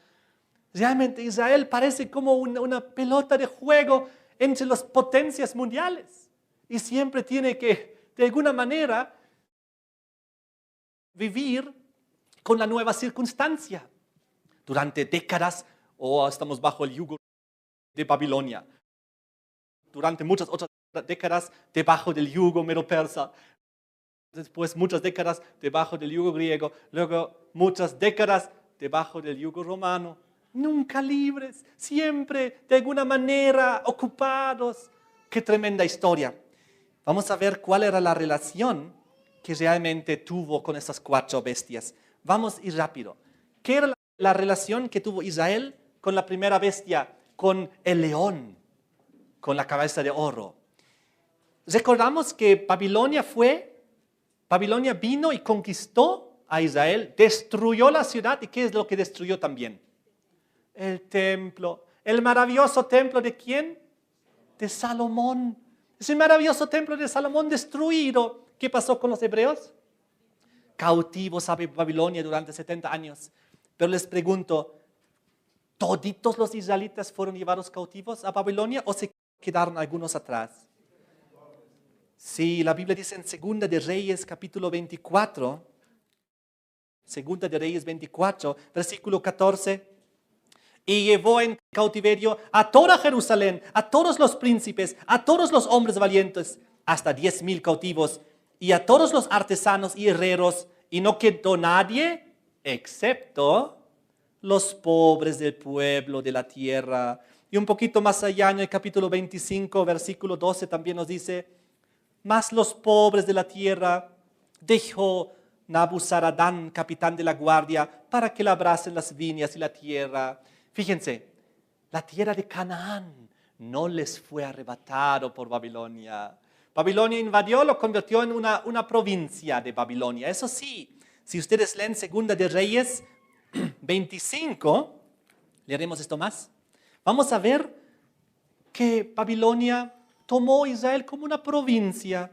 Realmente Israel parece como una pelota de juego entre las potencias mundiales. Y siempre tiene que, de alguna manera, vivir con la nueva circunstancia. Durante décadas, estamos bajo el yugo de Babilonia. Durante muchas otras décadas, debajo del yugo medo-persa. Después, muchas décadas debajo del yugo griego. Luego, muchas décadas debajo del yugo romano. Nunca libres, siempre de alguna manera ocupados. Qué tremenda historia. Vamos a ver cuál era la relación que realmente tuvo con estas 4 bestias. Vamos a ir rápido. ¿Qué era la relación que tuvo Israel con la primera bestia, con el león, con la cabeza de oro? Recordamos que Babilonia vino y conquistó a Israel, destruyó la ciudad. ¿Y qué es lo que destruyó también? El templo. ¿El maravilloso templo de quién? De Salomón. Ese maravilloso templo de Salomón destruido. ¿Qué pasó con los hebreos? Cautivos a Babilonia durante 70 años. Pero les pregunto, ¿toditos los israelitas fueron llevados cautivos a Babilonia o se quedaron algunos atrás? Sí, la Biblia dice en 2 de Reyes, capítulo 24, 2 de Reyes 24, versículo 14, y llevó en cautiverio a toda Jerusalén, a todos los príncipes, a todos los hombres valientes, hasta 10,000 cautivos, y a todos los artesanos y herreros, y no quedó nadie, excepto los pobres del pueblo, de la tierra. Y un poquito más allá en el capítulo 25, versículo 12 también nos dice, mas los pobres de la tierra dejó Nabuzaradán, capitán de la guardia, para que labrasen las viñas y la tierra. Fíjense, la tierra de Canaán no les fue arrebatado por Babilonia. Babilonia invadió, lo convirtió en una provincia de Babilonia. Eso sí, si ustedes leen Segunda de Reyes 25, leeremos esto más. Vamos a ver que Babilonia tomó Israel como una provincia.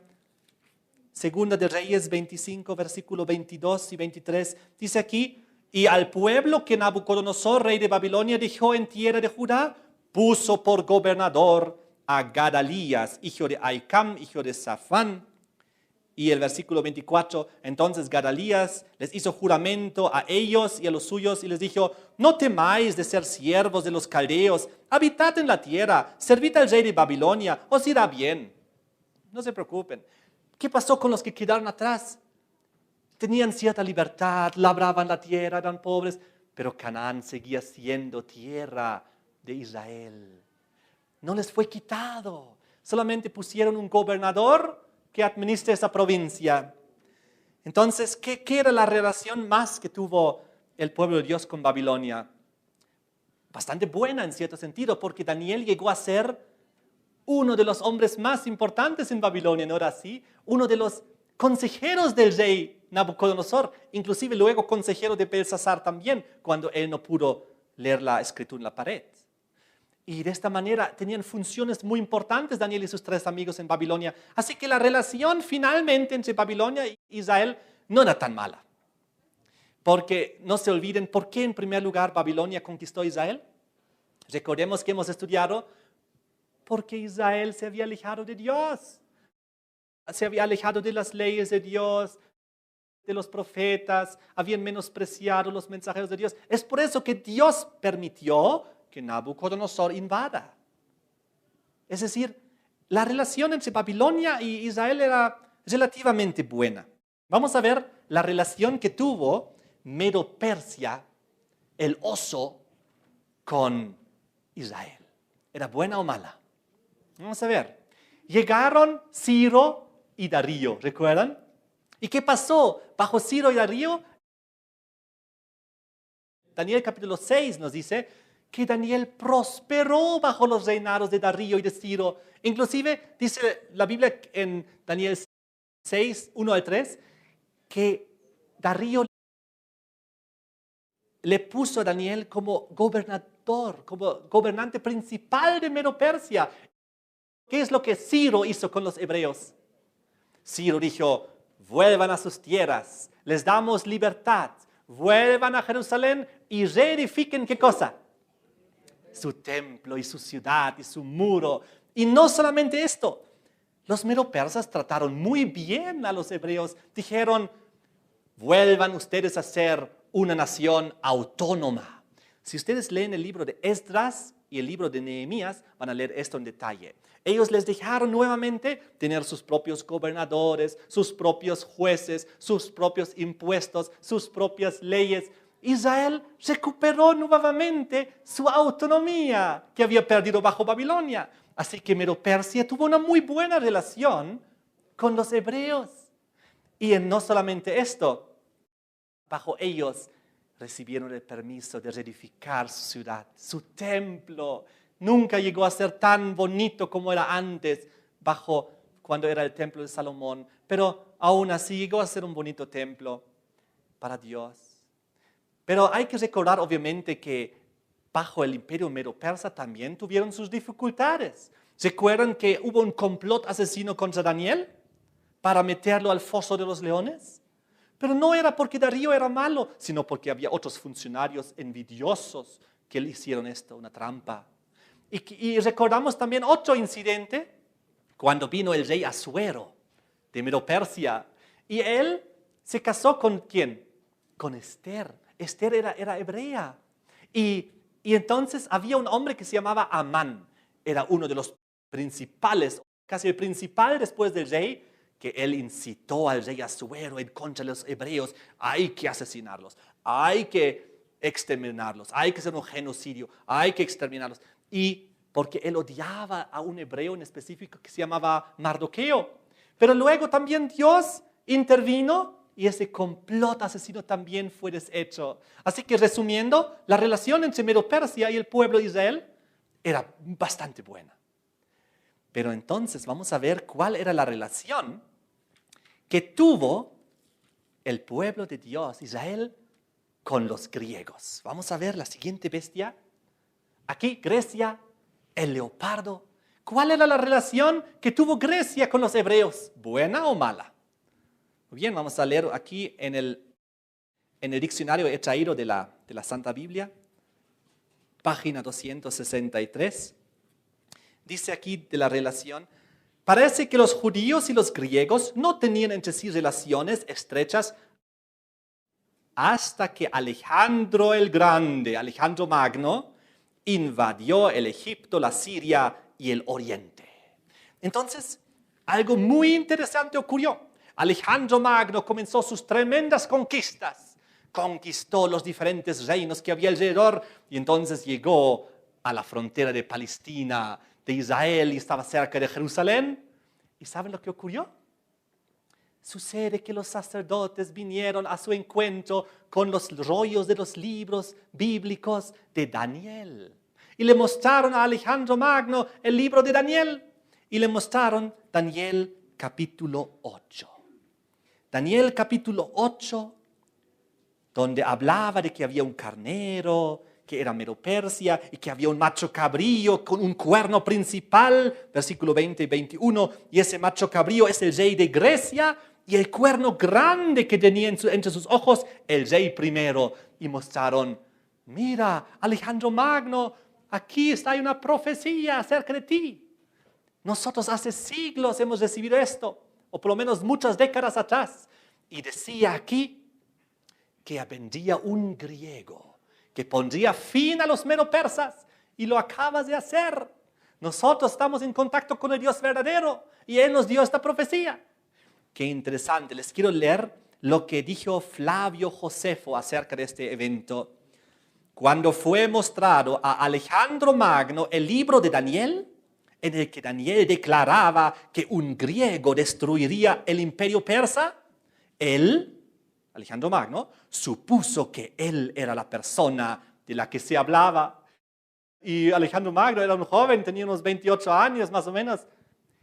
Segunda de Reyes 25, versículo 22 y 23, dice aquí, y al pueblo que Nabucodonosor, rey de Babilonia, dejó en tierra de Judá, puso por gobernador a Gadalías, hijo de Ahicam, hijo de Safán. Y el versículo 24, entonces Gadalías les hizo juramento a ellos y a los suyos y les dijo, no temáis de ser siervos de los caldeos, habitad en la tierra, servid al rey de Babilonia, os irá bien. No se preocupen. ¿Qué pasó con los que quedaron atrás? Tenían cierta libertad, labraban la tierra, eran pobres, pero Canaán seguía siendo tierra de Israel. No les fue quitado, solamente pusieron un gobernador que administra esa provincia. Entonces, ¿qué era la relación más que tuvo el pueblo de Dios con Babilonia? Bastante buena en cierto sentido, porque Daniel llegó a ser uno de los hombres más importantes en Babilonia, ¿no era así? Uno de los consejeros del rey Nabucodonosor, inclusive luego consejero de Belsasar también, cuando él no pudo leer la escritura en la pared. Y de esta manera tenían funciones muy importantes Daniel y sus 3 amigos en Babilonia. Así que la relación finalmente entre Babilonia e Israel no era tan mala. Porque no se olviden, ¿por qué en primer lugar Babilonia conquistó a Israel? Recordemos que hemos estudiado porque Israel se había alejado de Dios. Se había alejado de las leyes de Dios, de los profetas, habían menospreciado los mensajeros de Dios. Es por eso que Dios permitió que Nabucodonosor invada. Es decir, la relación entre Babilonia y Israel era relativamente buena. Vamos a ver la relación que tuvo Medo-Persia, el oso, con Israel. ¿Era buena o mala? Vamos a ver. Llegaron Ciro y Darío, ¿recuerdan? ¿Y qué pasó bajo Ciro y Darío? Daniel capítulo 6 nos dice que Daniel prosperó bajo los reinados de Darío y de Ciro. Inclusive dice la Biblia en Daniel 6, 1 al 3, que Darío le puso a Daniel como gobernador, como gobernante principal de Medo-Persia. ¿Qué es lo que Ciro hizo con los hebreos? Ciro dijo, vuelvan a sus tierras, les damos libertad, vuelvan a Jerusalén y reedifiquen ¿qué cosa? Su templo y su ciudad y su muro. Y no solamente esto, los medo-persas trataron muy bien a los hebreos. Dijeron, vuelvan ustedes a ser una nación autónoma. Si ustedes leen el libro de Esdras y el libro de Nehemías, van a leer esto en detalle. Ellos les dejaron nuevamente tener sus propios gobernadores, sus propios jueces, sus propios impuestos, sus propias leyes. Israel recuperó nuevamente su autonomía que había perdido bajo Babilonia. Así que Medo-Persia tuvo una muy buena relación con los hebreos. Y no solamente esto, bajo ellos recibieron el permiso de reedificar su ciudad, su templo. Nunca llegó a ser tan bonito como era antes, cuando era el templo de Salomón. Pero aún así llegó a ser un bonito templo para Dios. Pero hay que recordar obviamente que bajo el imperio medo-persa también tuvieron sus dificultades. ¿Recuerdan que hubo un complot asesino contra Daniel para meterlo al foso de los leones? Pero no era porque Darío era malo, sino porque había otros funcionarios envidiosos que le hicieron esto, una trampa. Y recordamos también otro incidente cuando vino el rey Asuero de Medo-Persia. Y él se casó ¿con quién? Con Esther. Esther era hebrea. Y entonces había un hombre que se llamaba Amán. Era uno de los principales, casi el principal después del rey, que él incitó al rey Asuero en contra de los hebreos. Hay que asesinarlos. Hay que exterminarlos, hay que hacer un genocidio, hay que exterminarlos. Y porque él odiaba a un hebreo en específico que se llamaba Mardoqueo. Pero luego también Dios intervino y ese complot asesino también fue deshecho. Así que resumiendo, la relación entre Medo-Persia y el pueblo de Israel era bastante buena. Pero entonces vamos a ver cuál era la relación que tuvo el pueblo de Dios, Israel, con los griegos. Vamos a ver la siguiente bestia. Aquí, Grecia, el leopardo. ¿Cuál era la relación que tuvo Grecia con los hebreos? ¿Buena o mala? Muy bien, vamos a leer aquí en el diccionario Echairo de la Santa Biblia, página 263. Dice aquí de la relación: parece que los judíos y los griegos no tenían entre sí relaciones estrechas hasta que Alejandro el Grande, Alejandro Magno, invadió el Egipto, la Siria y el Oriente. Entonces, algo muy interesante ocurrió. Alejandro Magno comenzó sus tremendas conquistas. Conquistó los diferentes reinos que había alrededor y entonces llegó a la frontera de Palestina, de Israel, y estaba cerca de Jerusalén. ¿Y saben lo que ocurrió? Sucede que los sacerdotes vinieron a su encuentro con los rollos de los libros bíblicos de Daniel. Y le mostraron a Alejandro Magno el libro de Daniel. Y le mostraron Daniel capítulo 8. Daniel capítulo 8, donde hablaba de que había un carnero, que era Medo-Persia, y que había un macho cabrío con un cuerno principal, versículo 20 y 21, y ese macho cabrío es el rey de Grecia, y el cuerno grande que tenía entre sus ojos, el rey primero. Y mostraron: mira, Alejandro Magno, aquí está una profecía acerca de ti. Nosotros hace siglos hemos recibido esto, o por lo menos muchas décadas atrás. Y decía aquí que vendría un griego que pondría fin a los medo-persas, y lo acabas de hacer. Nosotros estamos en contacto con el Dios verdadero y Él nos dio esta profecía. Qué interesante. Les quiero leer lo que dijo Flavio Josefo acerca de este evento. Cuando fue mostrado a Alejandro Magno el libro de Daniel, en el que Daniel declaraba que un griego destruiría el imperio persa, él, Alejandro Magno, supuso que él era la persona de la que se hablaba. Y Alejandro Magno era un joven, tenía unos 28 años más o menos.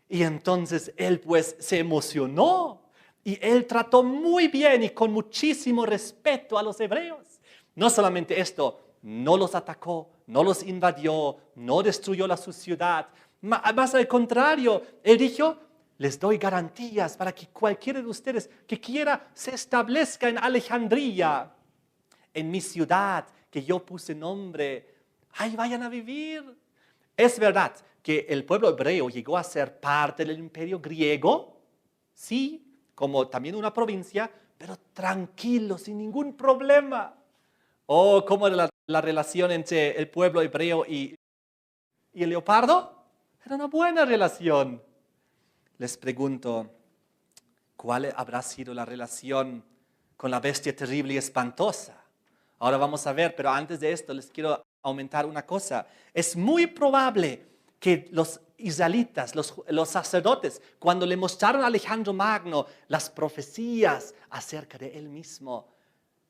Y entonces él pues se emocionó y él trató muy bien y con muchísimo respeto a los hebreos. No solamente esto, no los atacó, no los invadió, no destruyó su ciudad. Más al contrario, él dijo: les doy garantías para que cualquiera de ustedes que quiera se establezca en Alejandría, en mi ciudad que yo puse nombre, ahí vayan a vivir. Es verdad que el pueblo hebreo llegó a ser parte del imperio griego, sí, como también una provincia, pero tranquilo, sin ningún problema. Oh, ¿cómo era la relación entre el pueblo hebreo y el leopardo? Era una buena relación. Les pregunto, ¿cuál habrá sido la relación con la bestia terrible y espantosa? Ahora vamos a ver, pero antes de esto les quiero aumentar una cosa. Es muy probable que los israelitas, los sacerdotes, cuando le mostraron a Alejandro Magno las profecías acerca de él mismo,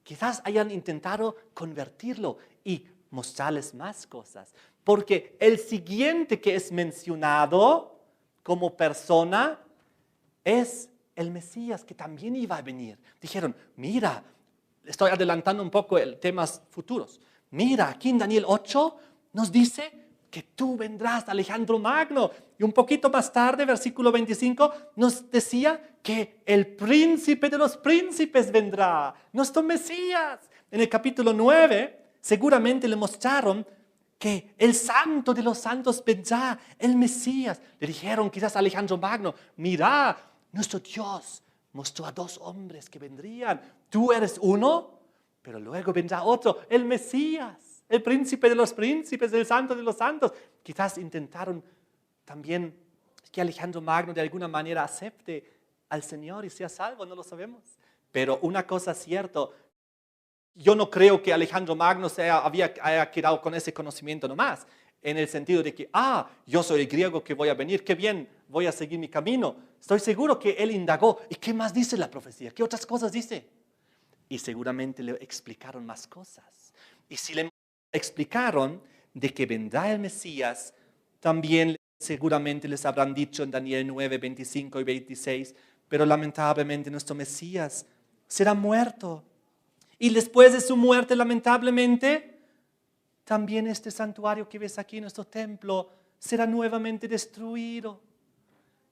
quizás hayan intentado convertirlo y mostrarles más cosas. Porque el siguiente que es mencionado como persona es el Mesías, que también iba a venir. Dijeron: mira, estoy adelantando un poco temas futuros. Mira, aquí en Daniel 8 nos dice que tú vendrás, Alejandro Magno. Y un poquito más tarde, versículo 25, nos decía que el príncipe de los príncipes vendrá, nuestro Mesías. En el capítulo 9, seguramente le mostraron que el santo de los santos vendrá, el Mesías. Le dijeron quizás a Alejandro Magno: mira, nuestro Dios mostró a 2 hombres que vendrían. Tú eres uno, pero luego vendrá otro, el Mesías, el príncipe de los príncipes, el santo de los santos. Quizás intentaron también que Alejandro Magno de alguna manera acepte al Señor y sea salvo, no lo sabemos. Pero una cosa es cierta, yo no creo que Alejandro Magno haya quedado con ese conocimiento nomás, en el sentido de que, yo soy el griego que voy a venir, qué bien, voy a seguir mi camino. Estoy seguro que él indagó, ¿y qué más dice la profecía? ¿Qué otras cosas dice? Y seguramente le explicaron más cosas. Y si le explicaron de que vendrá el Mesías, también seguramente les habrán dicho en Daniel 9, 25 y 26, pero lamentablemente nuestro Mesías será muerto. Y después de su muerte, lamentablemente, también este santuario que ves aquí, nuestro templo, será nuevamente destruido.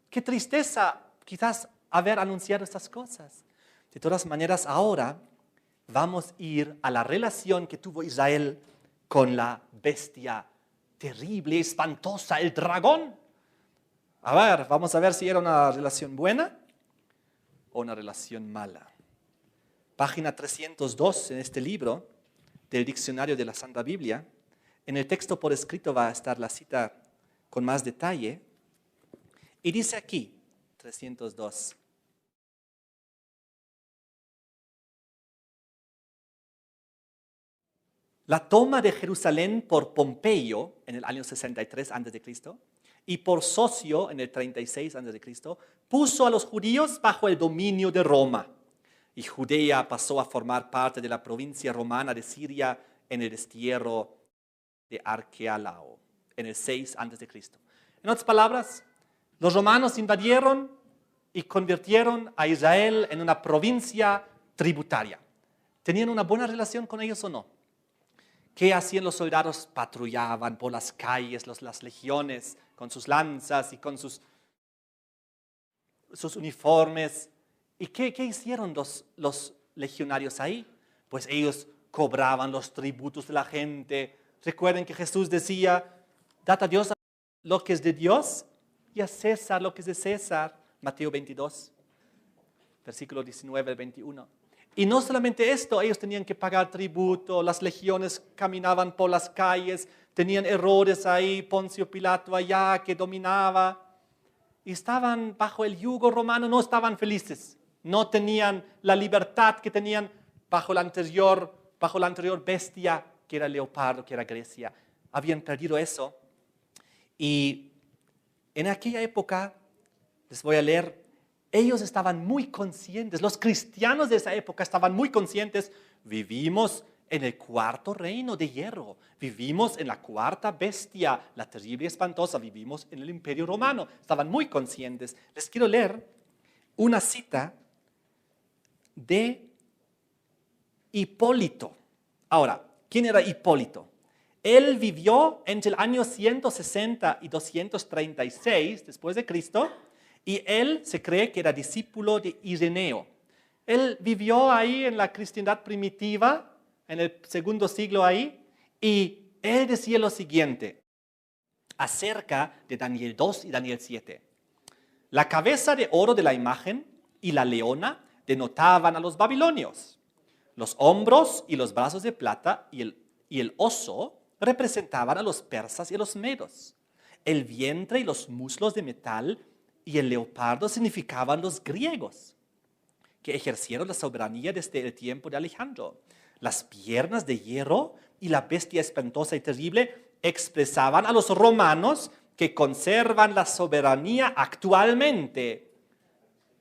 Qué tristeza quizás haber anunciado estas cosas. De todas maneras, ahora vamos a ir a la relación que tuvo Israel con la bestia terrible, espantosa, el dragón. A ver, vamos a ver si era una relación buena o una relación mala. Página 302 en este libro del Diccionario de la Santa Biblia. En el texto por escrito va a estar la cita con más detalle. Y dice aquí, 302. La toma de Jerusalén por Pompeyo en el año 63 a.C. y por Socio en el 36 a.C. puso a los judíos bajo el dominio de Roma. Y Judea pasó a formar parte de la provincia romana de Siria en el destierro de Arquelao, en el 6 a.C. En otras palabras, los romanos invadieron y convirtieron a Israel en una provincia tributaria. ¿Tenían una buena relación con ellos o no? ¿Qué hacían los soldados? Patrullaban por las calles, las legiones, con sus lanzas y con sus uniformes. ¿Y qué hicieron los legionarios ahí? Pues ellos cobraban los tributos de la gente. Recuerden que Jesús decía, dad a Dios lo que es de Dios y a César lo que es de César. Mateo 22, versículo 19 al 21. Y no solamente esto, ellos tenían que pagar tributo, las legiones caminaban por las calles, tenían errores ahí, Poncio Pilato allá que dominaba. Y estaban bajo el yugo romano, no estaban felices. No tenían la libertad que tenían bajo la anterior bestia que era Leopardo, que era Grecia. Habían perdido eso. Y en aquella época, les voy a leer, ellos estaban muy conscientes, los cristianos de esa época estaban muy conscientes, vivimos en el cuarto reino de hierro, vivimos en la cuarta bestia, la terrible y espantosa, vivimos en el imperio romano, estaban muy conscientes. Les quiero leer una cita de Hipólito. Ahora, ¿quién era Hipólito? Él vivió entre el año 160 y 236 después de Cristo, y él se cree que era discípulo de Ireneo. Él vivió ahí en la cristiandad primitiva, en el segundo siglo ahí, y él decía lo siguiente acerca de Daniel 2 y Daniel 7. La cabeza de oro de la imagen y la leona denotaban a los babilonios. Los hombros y los brazos de plata y el oso representaban a los persas y a los medos. El vientre y los muslos de metal y el leopardo significaban los griegos, que ejercieron la soberanía desde el tiempo de Alejandro. Las piernas de hierro y la bestia espantosa y terrible expresaban a los romanos que conservan la soberanía actualmente.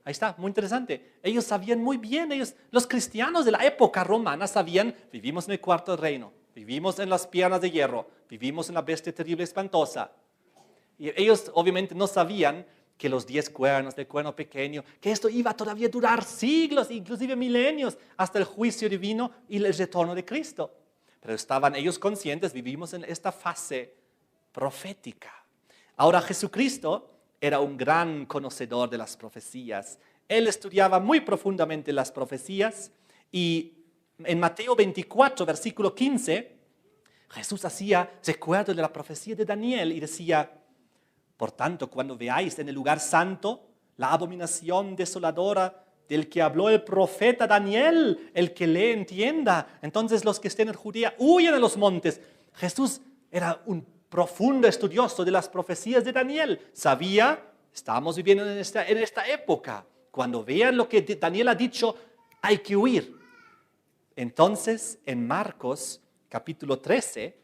Ahí está, muy interesante. Ellos sabían muy bien, los cristianos de la época romana sabían, vivimos en el cuarto reino, vivimos en las piernas de hierro, vivimos en la bestia terrible y espantosa. Y ellos obviamente no sabían que los 10 cuernos del cuerno pequeño, que esto iba a todavía durar siglos, inclusive milenios, hasta el juicio divino y el retorno de Cristo. Pero estaban ellos conscientes, vivimos en esta fase profética. Ahora Jesucristo era un gran conocedor de las profecías. Él estudiaba muy profundamente las profecías y en Mateo 24, versículo 15, Jesús hacía recuerdo de la profecía de Daniel y decía, por tanto, cuando veáis en el lugar santo la abominación desoladora del que habló el profeta Daniel, el que lee entienda, entonces los que estén en Judea huyan a los montes. Jesús era un profundo estudioso de las profecías de Daniel. Sabía, estamos viviendo en esta época. Cuando vean lo que Daniel ha dicho, hay que huir. Entonces, en Marcos capítulo 13,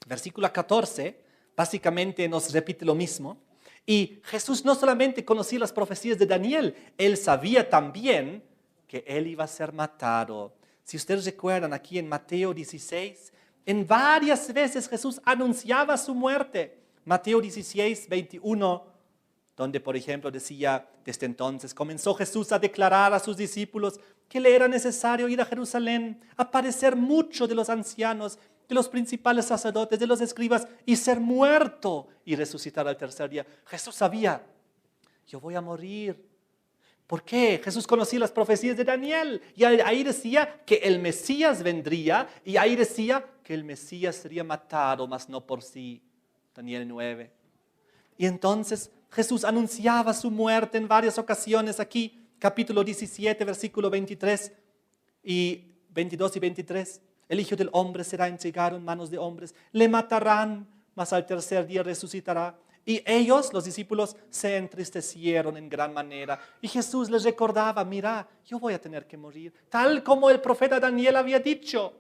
versículo 14, básicamente nos repite lo mismo. Y Jesús no solamente conocía las profecías de Daniel, él sabía también que él iba a ser matado. Si ustedes recuerdan, aquí en Mateo 16, en varias veces Jesús anunciaba su muerte. Mateo 16, 21, donde por ejemplo decía, desde entonces comenzó Jesús a declarar a sus discípulos que le era necesario ir a Jerusalén, a padecer mucho de los ancianos, de los principales sacerdotes, de los escribas, y ser muerto y resucitar al tercer día. Jesús sabía, yo voy a morir. ¿Por qué? Jesús conocía las profecías de Daniel y ahí decía que el Mesías vendría y ahí decía que el Mesías sería matado, mas no por sí. Daniel 9. Y entonces Jesús anunciaba su muerte en varias ocasiones aquí, capítulo 17, versículo 23 y 22 y 23. El Hijo del Hombre será entregado en manos de hombres, le matarán, mas al tercer día resucitará. Y ellos, los discípulos, se entristecieron en gran manera. Y Jesús les recordaba, mira, yo voy a tener que morir, tal como el profeta Daniel había dicho.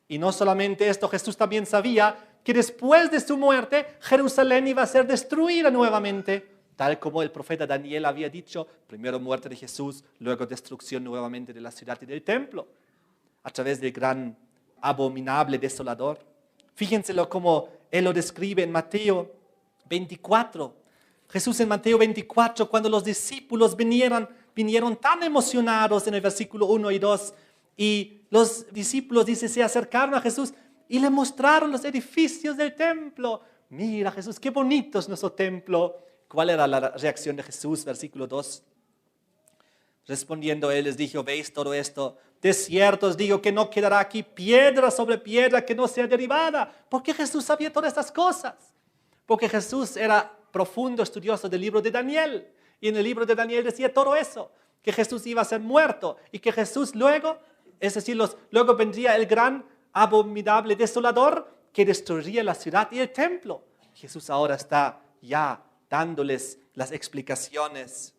Y no solamente esto, Jesús también sabía que después de su muerte, Jerusalén iba a ser destruida nuevamente, tal como el profeta Daniel había dicho, primero muerte de Jesús, luego destrucción nuevamente de la ciudad y del templo, a través del gran abominable desolador. Fíjense como él lo describe en Mateo 24. Jesús en Mateo 24, cuando los discípulos vinieron tan emocionados en el versículo 1 y 2, y los discípulos, dice, se acercaron a Jesús y le mostraron los edificios del templo. Mira, Jesús, qué bonito es nuestro templo. ¿Cuál era la reacción de Jesús? Versículo 2. Respondiendo él les dijo, ¿veis todo esto? De cierto os digo que no quedará aquí piedra sobre piedra que no sea derribada. ¿Por qué Jesús sabía todas estas cosas? Porque Jesús era profundo estudioso del libro de Daniel. Y en el libro de Daniel decía todo eso. Que Jesús iba a ser muerto. Y que Jesús luego, es decir, luego vendría el gran abominable desolador que destruiría la ciudad y el templo. Jesús ahora está ya dándoles las explicaciones.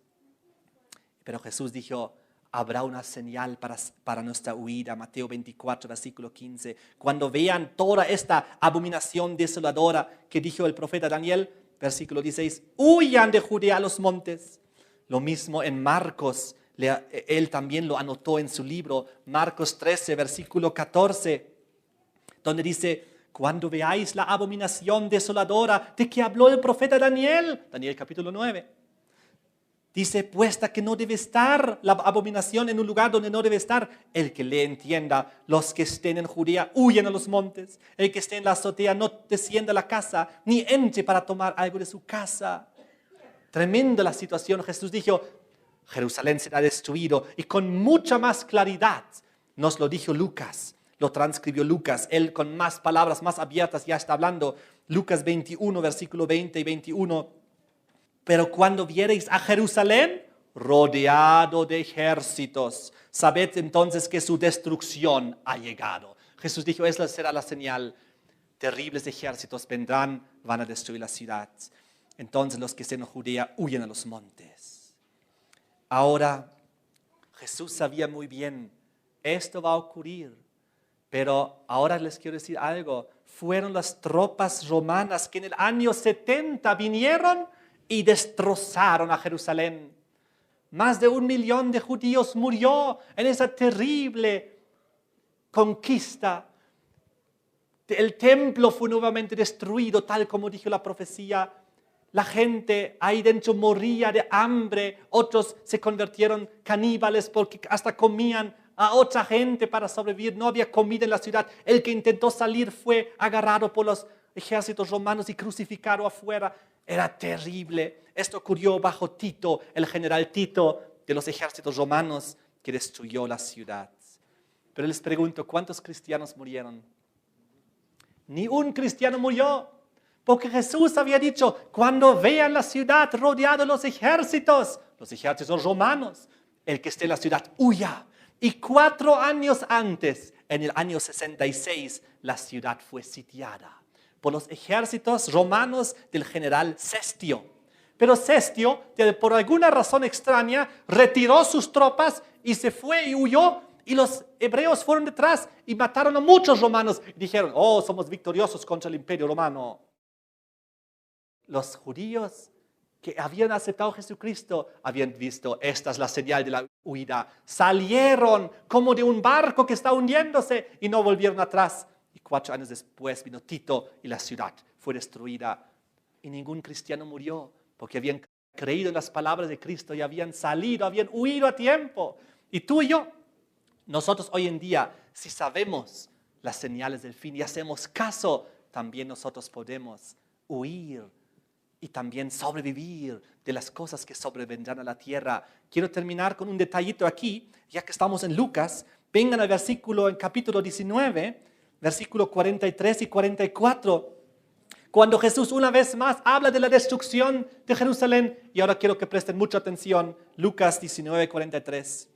Pero Jesús dijo, habrá una señal para nuestra huida. Mateo 24, versículo 15. Cuando vean toda esta abominación desoladora que dijo el profeta Daniel, versículo 16, huyan de Judea a los montes. Lo mismo en Marcos, él también lo anotó en su libro, Marcos 13, versículo 14, donde dice, cuando veáis la abominación desoladora de que habló el profeta Daniel, Daniel capítulo 9, dice, puesta que no debe estar la abominación en un lugar donde no debe estar, el que le entienda, los que estén en Judea, huyan a los montes, el que esté en la azotea, no descienda a la casa, ni entre para tomar algo de su casa. Tremenda la situación. Jesús dijo, Jerusalén será destruido, y con mucha más claridad nos lo dijo Lucas. Lo transcribió Lucas, él con más palabras, más abiertas ya está hablando. Lucas 21, versículo 20 y 21. Pero cuando viereis a Jerusalén rodeado de ejércitos, sabed entonces que su destrucción ha llegado. Jesús dijo, esa será la señal. Terribles ejércitos vendrán, van a destruir la ciudad. Entonces los que estén en Judea huyen a los montes. Ahora, Jesús sabía muy bien, esto va a ocurrir. Pero ahora les quiero decir algo. Fueron las tropas romanas que en el año 70 vinieron y destrozaron a Jerusalén. Más de 1 millón de judíos murió en esa terrible conquista. El templo fue nuevamente destruido, tal como dijo la profecía. La gente ahí dentro moría de hambre. Otros se convirtieron caníbales porque hasta comían a otra gente para sobrevivir. No había comida en la ciudad. El que intentó salir fue agarrado por los ejércitos romanos y crucificado afuera. Era terrible. Esto ocurrió bajo Tito, el general Tito de los ejércitos romanos que destruyó la ciudad. Pero les pregunto, ¿cuántos cristianos murieron? Ni un cristiano murió. Porque Jesús había dicho, cuando vean la ciudad rodeada de los ejércitos romanos, el que esté en la ciudad huya. Y 4 años antes, en el año 66, la ciudad fue sitiada por los ejércitos romanos del general Cestio. Pero Cestio, por alguna razón extraña, retiró sus tropas y se fue y huyó Y los hebreos fueron detrás y mataron a muchos romanos. Y dijeron, oh, somos victoriosos contra el imperio romano. Los judíos que habían aceptado a Jesucristo habían visto, esta es la señal de la huida. Salieron como de un barco que está hundiéndose y no volvieron atrás. Y 4 años después vino Tito y la ciudad fue destruida. Y ningún cristiano murió porque habían creído en las palabras de Cristo y habían salido, habían huido a tiempo. Y tú y yo, nosotros hoy en día, si sabemos las señales del fin y hacemos caso, también nosotros podemos huir y también sobrevivir de las cosas que sobrevendrán a la tierra. Quiero terminar con un detallito aquí, ya que estamos en Lucas. Vengan al versículo en capítulo 19, versículo 43 y 44, cuando Jesús una vez más habla de la destrucción de Jerusalén. Y ahora quiero que presten mucha atención. Lucas 19, 43.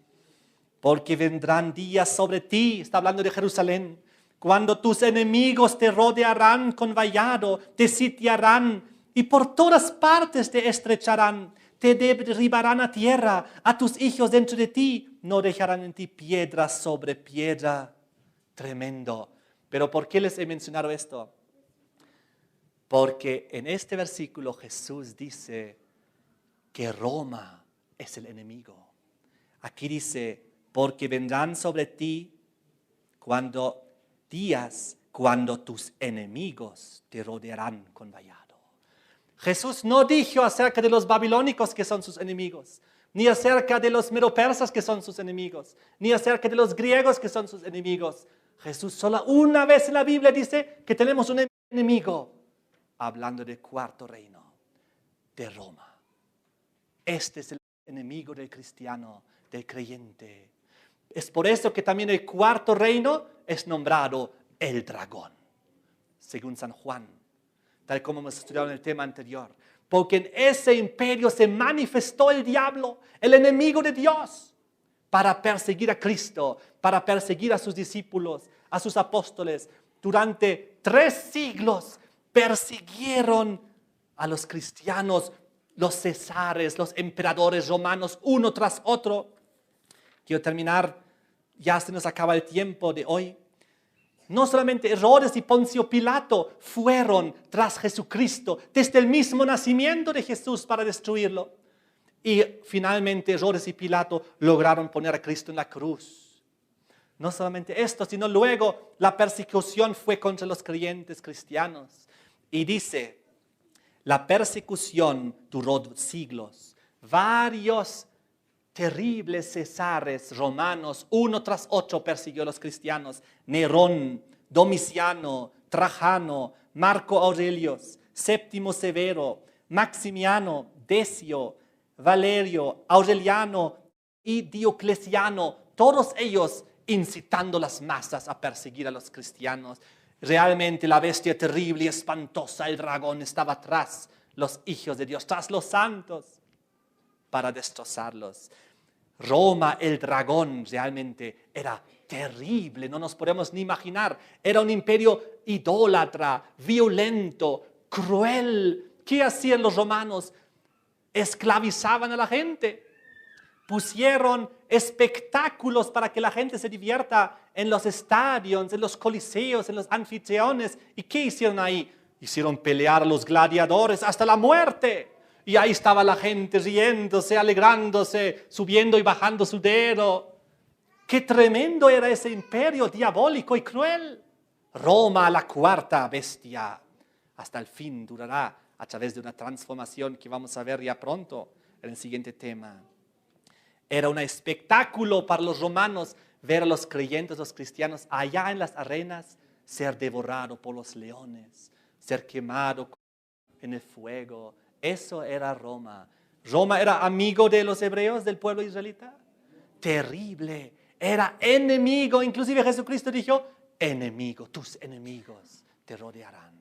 Porque vendrán días sobre ti, está hablando de Jerusalén, cuando tus enemigos te rodearán con vallado, te sitiarán y por todas partes te estrecharán, te derribarán a tierra, a tus hijos dentro de ti, no dejarán en ti piedra sobre piedra. Tremendo. Pero ¿por qué les he mencionado esto? Porque en este versículo Jesús dice que Roma es el enemigo. Aquí dice, porque vendrán sobre ti días cuando tus enemigos te rodearán con vallado. Jesús no dijo acerca de los babilónicos que son sus enemigos, ni acerca de los medopersas que son sus enemigos, ni acerca de los griegos que son sus enemigos. Jesús solo una vez en la Biblia dice que tenemos un enemigo, hablando del cuarto reino, de Roma. Este es el enemigo del cristiano, del creyente. Es por eso que también el cuarto reino es nombrado el dragón, según San Juan, tal como hemos estudiado en el tema anterior. Porque en ese imperio se manifestó el diablo, el enemigo de Dios, para perseguir a Cristo, para perseguir a sus discípulos, a sus apóstoles. Durante 3 siglos persiguieron a los cristianos, los cesares, los emperadores romanos, uno tras otro. Quiero terminar, ya se nos acaba el tiempo de hoy. No solamente Herodes y Poncio Pilato fueron tras Jesucristo desde el mismo nacimiento de Jesús para destruirlo. Y finalmente Herodes y Pilato lograron poner a Cristo en la cruz. No solamente esto, sino luego la persecución fue contra los creyentes cristianos. Y dice, la persecución duró siglos. Varios terribles cesares romanos, uno tras otro persiguió a los cristianos. Nerón, Domiciano, Trajano, Marco Aurelio, Séptimo Severo, Maximiano, Decio, Valerio, Aureliano y Diocleciano, todos ellos incitando las masas a perseguir a los cristianos. Realmente la bestia terrible y espantosa, el dragón, estaba tras los hijos de Dios, tras los santos, para destrozarlos. Roma, el dragón, realmente era terrible, no nos podemos ni imaginar. Era un imperio idólatra, violento, cruel. ¿Qué hacían los romanos? Esclavizaban a la gente. Pusieron espectáculos para que la gente se divierta en los estadios, en los coliseos, en los anfitriones. ¿Y qué hicieron ahí? Hicieron pelear a los gladiadores hasta la muerte. Y ahí estaba la gente riéndose, alegrándose, subiendo y bajando su dedo. ¡Qué tremendo era ese imperio diabólico y cruel! Roma, la cuarta bestia, hasta el fin durará a través de una transformación que vamos a ver ya pronto en el siguiente tema. Era un espectáculo para los romanos ver a los creyentes, los cristianos, allá en las arenas, ser devorado por los leones, ser quemado en el fuego. Eso era Roma. ¿Roma era amigo de los hebreos, del pueblo israelita? Terrible. Era enemigo. Inclusive Jesucristo dijo, enemigo, tus enemigos te rodearán.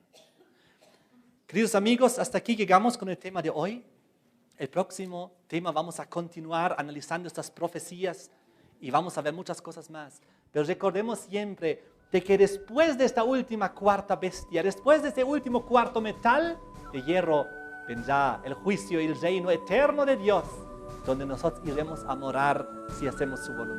Queridos amigos, hasta aquí llegamos con el tema de hoy. El próximo tema vamos a continuar analizando estas profecías y vamos a ver muchas cosas más. Pero recordemos siempre de que después de esta última cuarta bestia, después de este último cuarto metal de hierro, vendrá el juicio y el reino eterno de Dios, donde nosotros iremos a morar si hacemos su voluntad.